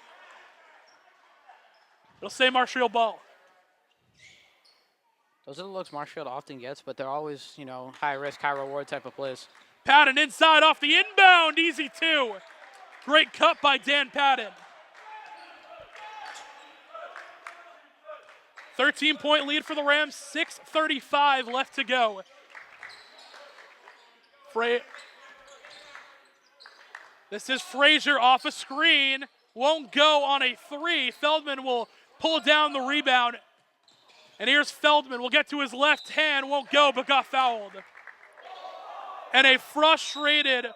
It'll say Marshall ball. Those are the looks Marshfield often gets, but they're always, high risk, high reward type of plays. Patton inside off the inbound. Easy two. Great cut by Dan Patton. 13-point lead for the Rams, 6:35 left to go. This is Frazier off a screen. Won't go on a three. Feldman will pull down the rebound. And here's Feldman. Will get to his left hand. Won't go, but got fouled. And a frustrated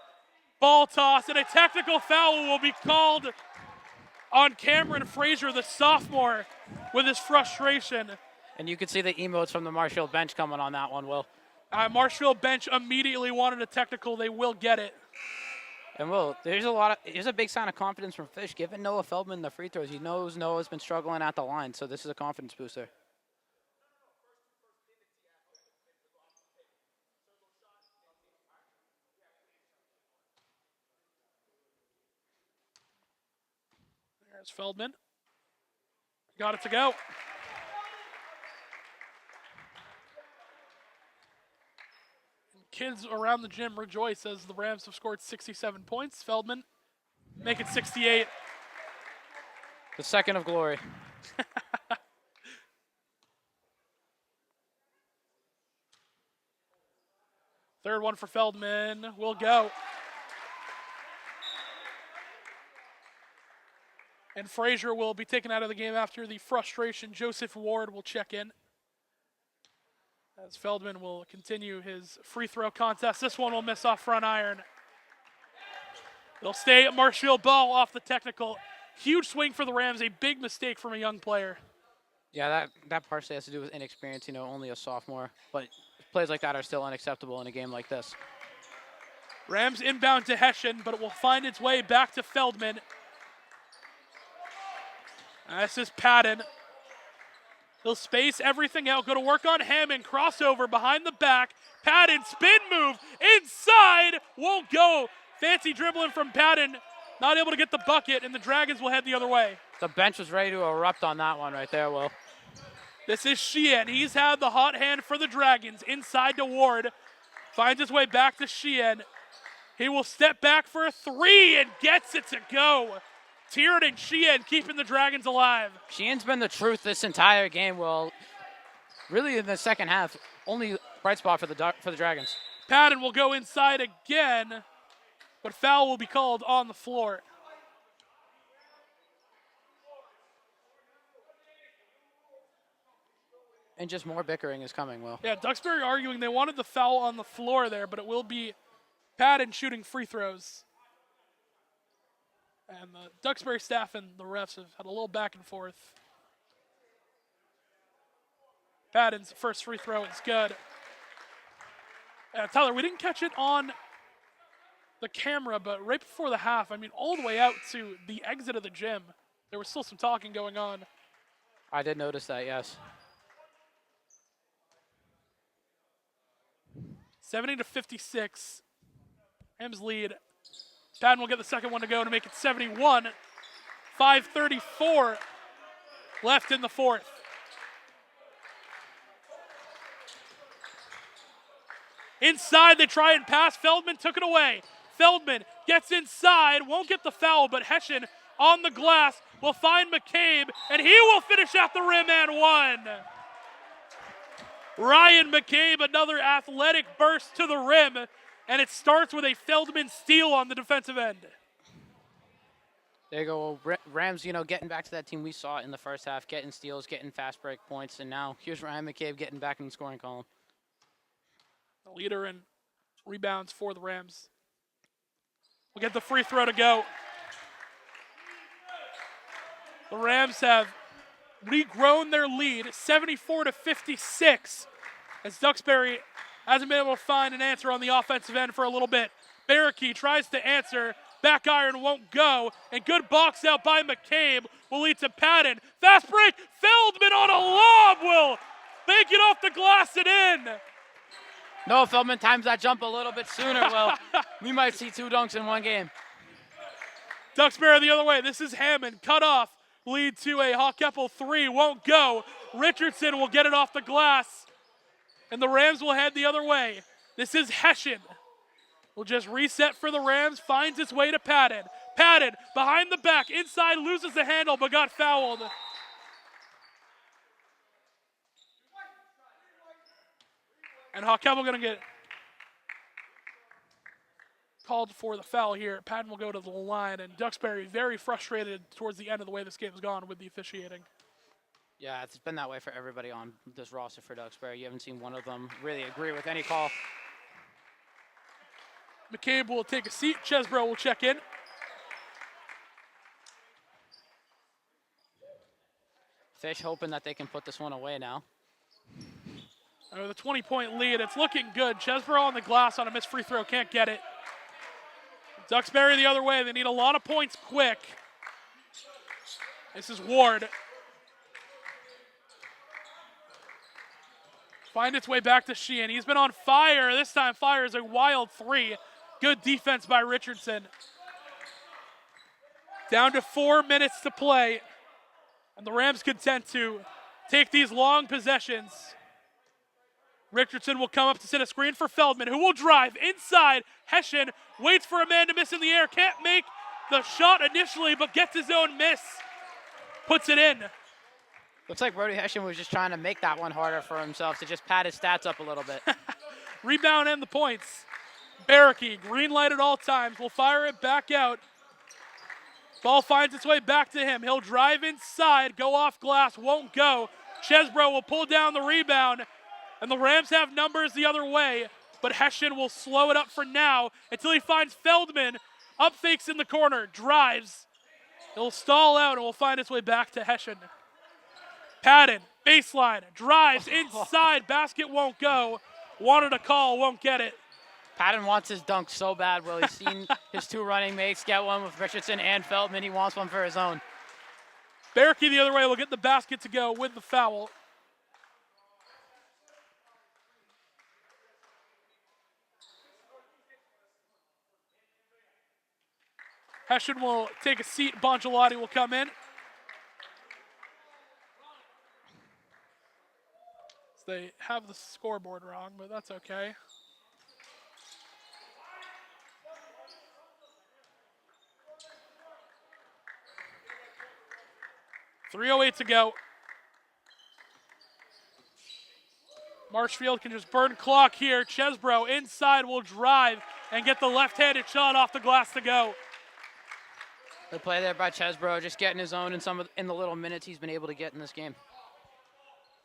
ball toss. And a technical foul will be called on Cameron Frazier, the sophomore, with his frustration. And you can see the emotes from the Marshfield bench coming on that one, Will. Marshfield bench immediately wanted a technical. They will get it. And Will, there's a big sign of confidence from Fish. Giving Noah Feldman the free throws. He knows Noah's been struggling at the line, so this is a confidence booster. There's Feldman. Got it to go. Kids around the gym rejoice as the Rams have scored 67 points. Feldman make it 68. The second of glory. Third one for Feldman will go. And Frazier will be taken out of the game after the frustration. Joseph Ward will check in, as Feldman will continue his free throw contest. This one will miss off front iron. They'll stay at Marshfield ball off the technical. Huge swing for the Rams, a big mistake from a young player. Yeah, that partially has to do with inexperience, only a sophomore. But plays like that are still unacceptable in a game like this. Rams inbound to Hessian, but it will find its way back to Feldman. This is Patton. He'll space everything out. Go to work on Hammond. Crossover behind the back. Patton, spin move. Inside. Won't go. Fancy dribbling from Patton. Not able to get the bucket, and the Dragons will head the other way. The bench was ready to erupt on that one right there, Will. This is Sheehan. He's had the hot hand for the Dragons. Inside to Ward. Finds his way back to Sheehan. He will step back for a three and gets it to go. Tierney and Sheehan keeping the Dragons alive. Sheehan's been the truth this entire game, Will. Really in the second half, only bright spot for the Dragons. Patton will go inside again, but foul will be called on the floor. And just more bickering is coming, Will. Yeah, Duxbury arguing they wanted the foul on the floor there, but it will be Patton shooting free throws. And the Duxbury staff and the refs have had a little back and forth. Patton's first free throw is good. Tyler, we didn't catch it on the camera, but right before the half, all the way out to the exit of the gym, there was still some talking going on. I did notice that, yes. 70-56. Rams lead. Patton will get the second one to go to make it 71. 5:34 left in the fourth. Inside, they try and pass. Feldman took it away. Feldman gets inside, won't get the foul, but Hessian on the glass will find McCabe, and he will finish at the rim and one. Ryan McCabe, another athletic burst to the rim, and it starts with a Feldman steal on the defensive end. There you go. Rams, getting back to that team we saw in the first half, getting steals, getting fast break points, and now here's Ryan McCabe getting back in the scoring column. The leader in rebounds for the Rams. We'll get the free throw to go. The Rams have regrown their lead, 74-56, as Duxbury hasn't been able to find an answer on the offensive end for a little bit. Barricky tries to answer. Back iron won't go. And good box out by McCabe will lead to Patton. Fast break. Feldman on a lob will bank it off the glass and in. No, Feldman times that jump a little bit sooner, Will. We might see 2 dunks in one game. Duxbury the other way. This is Hammond. Cut off. Lead to a Hawkeppel three. Won't go. Richardson will get it off the glass. And the Rams will head the other way. This is Hessian. Will just reset for the Rams. Finds its way to Patton. Patton behind the back. Inside loses the handle but got fouled. And Hawkebel going to get called for the foul here. Patton will go to the line, and Duxbury very frustrated towards the end of the way this game has gone with the officiating. Yeah, it's been that way for everybody on this roster for Duxbury. You haven't seen one of them really agree with any call. McCabe will take a seat. Chesbro will check in. Fish hoping that they can put this one away now. With a 20-point lead, it's looking good. Chesbro on the glass on a missed free throw, can't get it. Duxbury the other way. They need a lot of points quick. This is Ward. Find its way back to Sheehan. He's been on fire. This time fires a wild three. Good defense by Richardson. Down to 4 minutes to play. And the Rams content to take these long possessions. Richardson will come up to set a screen for Feldman, who will drive inside. Hessian waits for a man to miss in the air. Can't make the shot initially, but gets his own miss. Puts it in. Looks like Brody Hessian was just trying to make that one harder for himself to just pad his stats up a little bit. Rebound and the points. Barricky, green light at all times, will fire it back out. Ball finds its way back to him. He'll drive inside, go off glass, won't go. Chesbro will pull down the rebound, and the Rams have numbers the other way, but Hessian will slow it up for now until he finds Feldman. Up fakes in the corner, drives. He'll stall out and will find its way back to Hessian. Patton, baseline, drives inside, basket won't go. Wanted a call, won't get it. Patton wants his dunk so bad, Will. He's seen his two running mates get one with Richardson and Feldman. He wants one for his own. Barricky the other way will get the basket to go with the foul. Hessian will take a seat. Bongelati will come in. So they have the scoreboard wrong, but that's okay. .308 to go. Marshfield can just burn clock here. Chesbro inside will drive and get the left-handed shot off the glass to go. The play there by Chesbro, just getting his own in the little minutes he's been able to get in this game.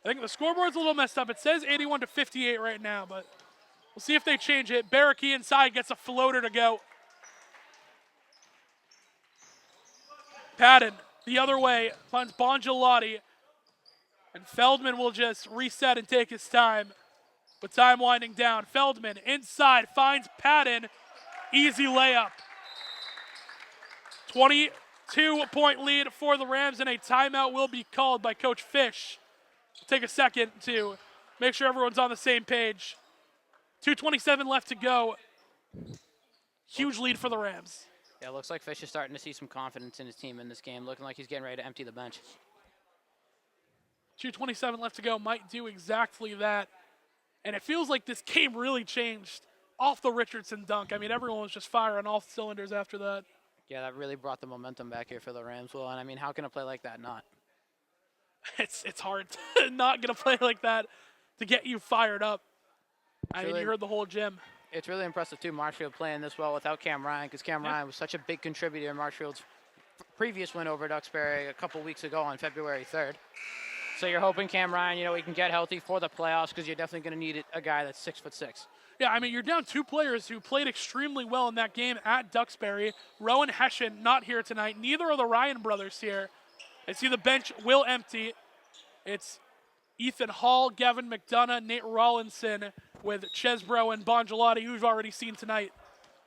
I think the scoreboard's a little messed up. It says 81-58 right now, but we'll see if they change it. Barricky inside gets a floater to go. Patton the other way finds Bongelati, and Feldman will just reset and take his time. With time winding down, Feldman inside finds Patton. Easy layup. 22-point lead for the Rams, and a timeout will be called by Coach Fish. Take a second to make sure everyone's on the same page. 2:27 left to go. Huge lead for the Rams. Yeah, it looks like Fish is starting to see some confidence in his team in this game, looking like he's getting ready to empty the bench. 2:27 left to go might do exactly that. And it feels like this game really changed off the Richardson dunk. I mean, everyone was just firing all cylinders after that. Yeah, that really brought the momentum back here for the Rams. Well, and I mean, how can a play like that not? It's hard to not get a play like that to get you fired up. I mean, you heard the whole gym. It's really impressive, too, Marshfield playing this well without Cam Ryan, because Cam Ryan was such a big contributor in Marshfield's previous win over Duxbury a couple weeks ago on February 3rd. So you're hoping Cam Ryan, he can get healthy for the playoffs, because you're definitely going to need a guy that's 6'6". Yeah, I mean, you're down two players who played extremely well in that game at Duxbury. Rowan Hessian not here tonight. Neither are the Ryan brothers here. I see the bench will empty. It's Ethan Hall, Gavin McDonough, Nate Rollinson with Chesbro and Bongelati, who we've already seen tonight.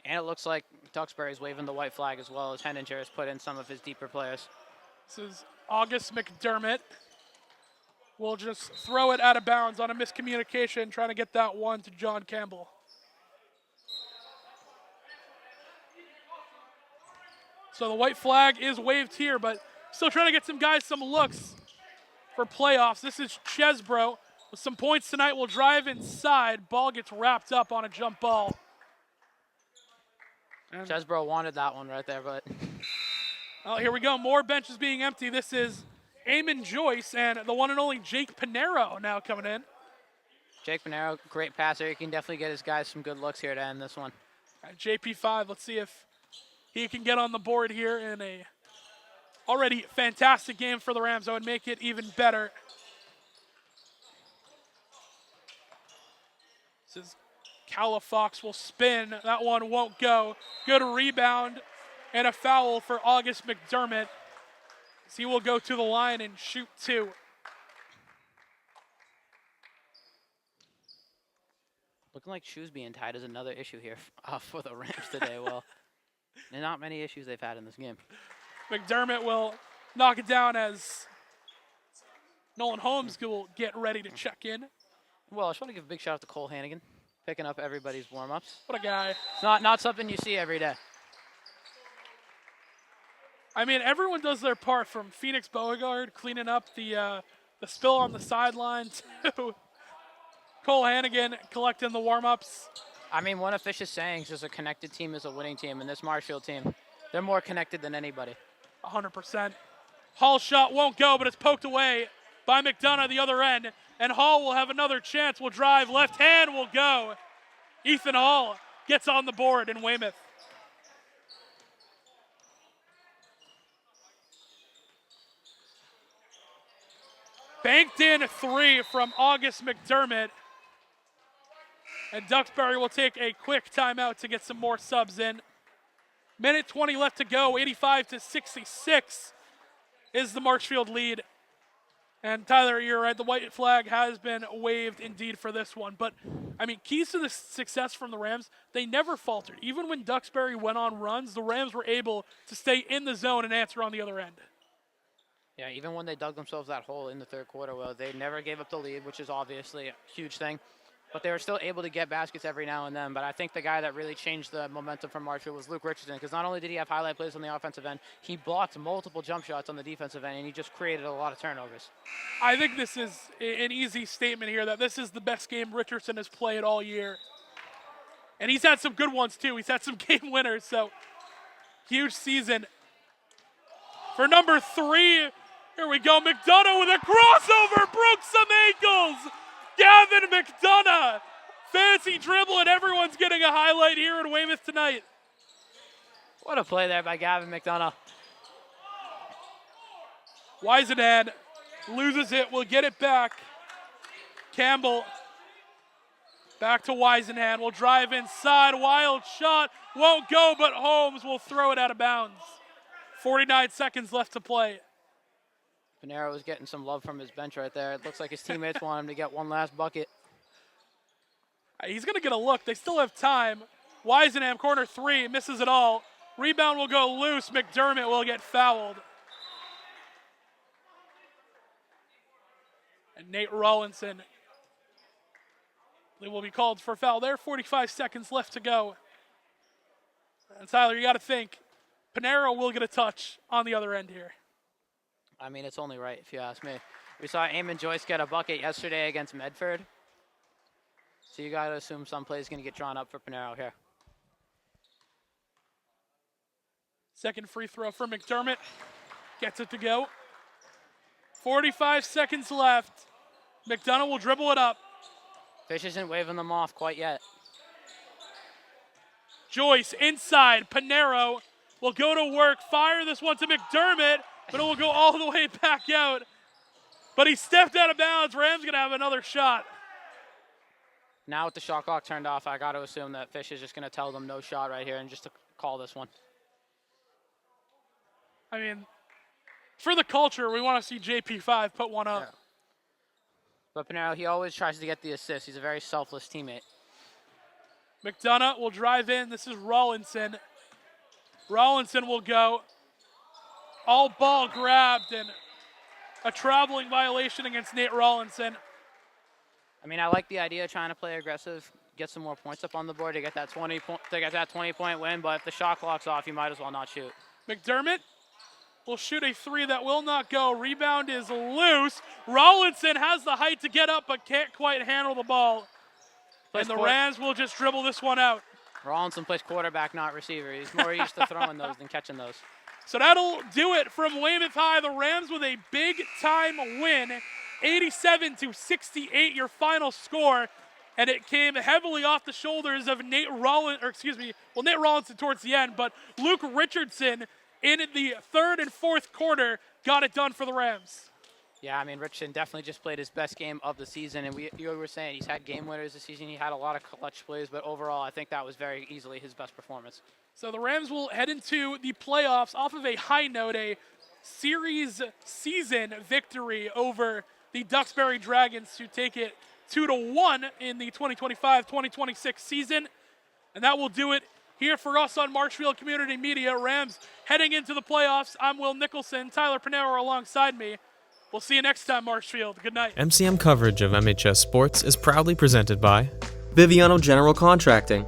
And it looks like Duxbury's waving the white flag as well as Henninger has put in some of his deeper players. This is August McDermott. We'll just throw it out of bounds on a miscommunication, trying to get that one to John Campbell. So the white flag is waved here, but still trying to get some guys some looks for playoffs. This is Chesbro with some points tonight. Will drive inside. Ball gets wrapped up on a jump ball. And Chesbro wanted that one right there, but... Well, here we go. More benches being empty. This is Eamon Joyce and the one and only Jake Pinheiro now coming in. Jake Pinheiro, great passer. He can definitely get his guys some good looks here to end this one. All right, JP5, let's see if he can get on the board here in a already fantastic game for the Rams. That would make it even better. This is Califox will spin. That one won't go. Good rebound and a foul for August McDermott. He will go to the line and shoot 2. Looking like shoes being tied is another issue here for the Rams today. Well, there are not many issues they've had in this game. McDermott will knock it down as Nolan Holmes will get ready to check in. Well, I just want to give a big shout out to Cole Hannigan, picking up everybody's warm-ups. What a guy. It's not something you see every day. I mean, everyone does their part, from Phoenix Beauregard cleaning up the spill on the sideline to Cole Hannigan collecting the warm-ups. I mean, one of Fish's sayings is a connected team is a winning team, and this Marshfield team, they're more connected than anybody. 100%. Hall's shot won't go, but it's poked away by McDonough at the other end, and Hall will have another chance. Will drive, left hand will go. Ethan Hall gets on the board in Weymouth. Banked in 3 from August McDermott. And Duxbury will take a quick timeout to get some more subs in. Minute 20 left to go, 85-66 is the Marshfield lead. And Tyler, you're right, the white flag has been waved indeed for this one. But, I mean, keys to the success from the Rams, they never faltered. Even when Duxbury went on runs, the Rams were able to stay in the zone and answer on the other end. Yeah, even when they dug themselves that hole in the third quarter, well, they never gave up the lead, which is obviously a huge thing. But they were still able to get baskets every now and then. But I think the guy that really changed the momentum for Marshfield was Luke Richardson, because not only did he have highlight plays on the offensive end, he blocked multiple jump shots on the defensive end, and he just created a lot of turnovers. I think this is an easy statement here that this is the best game Richardson has played all year. And he's had some good ones, too. He's had some game winners, so huge season. For number 3, here we go. McDonough with a crossover, broke some ankles. Gavin McDonough, fancy dribble, and everyone's getting a highlight here in Weymouth tonight. What a play there by Gavin McDonough. Weisenhand loses it, will get it back. Campbell back to Weisenhand, will drive inside, wild shot, won't go, but Holmes will throw it out of bounds. 49 seconds left to play. Pinheiro was getting some love from his bench right there. It looks like his teammates want him to get one last bucket. He's going to get a look. They still have time. Weisenham, corner 3, misses it all. Rebound will go loose. McDermott will get fouled. And Nate Rawlinson will be called for foul there. 45 seconds left to go. And Tyler, you got to think, Pinheiro will get a touch on the other end here. I mean, it's only right, if you ask me. We saw Eamon Joyce get a bucket yesterday against Medford. So you got to assume some play is going to get drawn up for Pinheiro here. Second free throw for McDermott. Gets it to go. 45 seconds left. McDonough will dribble it up. Fish isn't waving them off quite yet. Joyce inside. Pinheiro will go to work. Fire this one to McDermott, but it will go all the way back out. But he stepped out of bounds. Rams going to have another shot. Now with the shot clock turned off, I got to assume that Fish is just going to tell them no shot right here and just to call this one. I mean, for the culture, we want to see JP5 put one up. Yeah. But Pinheiro, he always tries to get the assist. He's a very selfless teammate. McDonough will drive in. This is Rawlinson. Rawlinson will go. All ball grabbed and a traveling violation against Nate Rawlinson. I mean, I like the idea of trying to play aggressive, get some more points up on the board to get that 20-point win, but if the shot clock's off, you might as well not shoot. McDermott will shoot a 3 that will not go. Rebound is loose. Rawlinson has the height to get up but can't quite handle the ball. And the Rams will just dribble this one out. Rawlinson plays quarterback, not receiver. He's more used to throwing those than catching those. So that'll do it from Weymouth High. The Rams with a big-time win, 87-68, your final score. And it came heavily off the shoulders of Nate Rollinson towards the end, but Luke Richardson in the third and fourth quarter got it done for the Rams. Yeah, I mean, Richardson definitely just played his best game of the season, and you were saying he's had game winners this season. He had a lot of clutch plays, but overall, I think that was very easily his best performance. So the Rams will head into the playoffs off of a high note, a series season victory over the Duxbury Dragons to take it 2-1 in the 2025-2026 season. And that will do it here for us on Marshfield Community Media. Rams heading into the playoffs. I'm Will Nicholson, Tyler Pinheiro alongside me. We'll see you next time, Marshfield. Good night. MCM coverage of MHS Sports is proudly presented by Biviano General Contracting.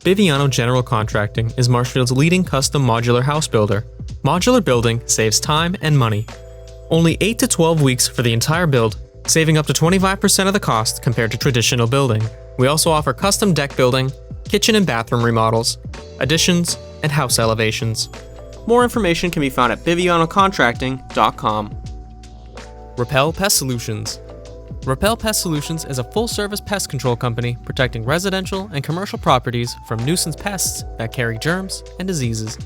Biviano General Contracting is Marshfield's leading custom modular house builder. Modular building saves time and money. Only 8 to 12 weeks for the entire build, saving up to 25% of the cost compared to traditional building. We also offer custom deck building, kitchen and bathroom remodels, additions, and house elevations. More information can be found at bivianocontracting.com. Repel Pest Solutions. Repel Pest Solutions is a full-service pest control company protecting residential and commercial properties from nuisance pests that carry germs and diseases.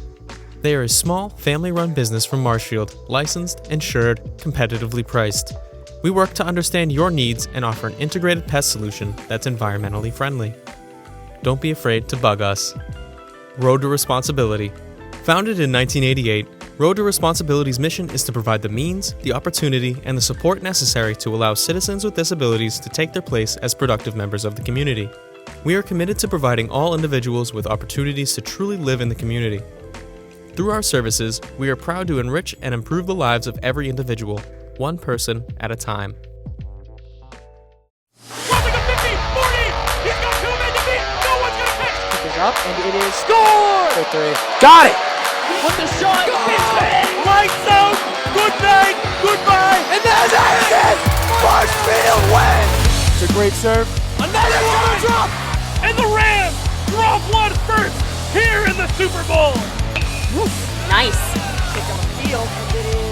They are a small, family-run business from Marshfield, licensed, insured, competitively priced. We work to understand your needs and offer an integrated pest solution that's environmentally friendly. Don't be afraid to bug us. Road to Responsibility. Founded in 1988, Road to Responsibility's mission is to provide the means, the opportunity, and the support necessary to allow citizens with disabilities to take their place as productive members of the community. We are committed to providing all individuals with opportunities to truly live in the community. Through our services, we are proud to enrich and improve the lives of every individual, one person at a time. Rolling a 50, 40. He's got 2 men to beat. No one's going to catch. Kick is up, and it is scored. For 3. Got it! With the shot. It's in. Lights out! Good night! Goodbye! And there's it! Marshfield wins! It's a great serve. Another one drop! And the Rams drop one first here in the Super Bowl. Nice. Kick on the field, and it is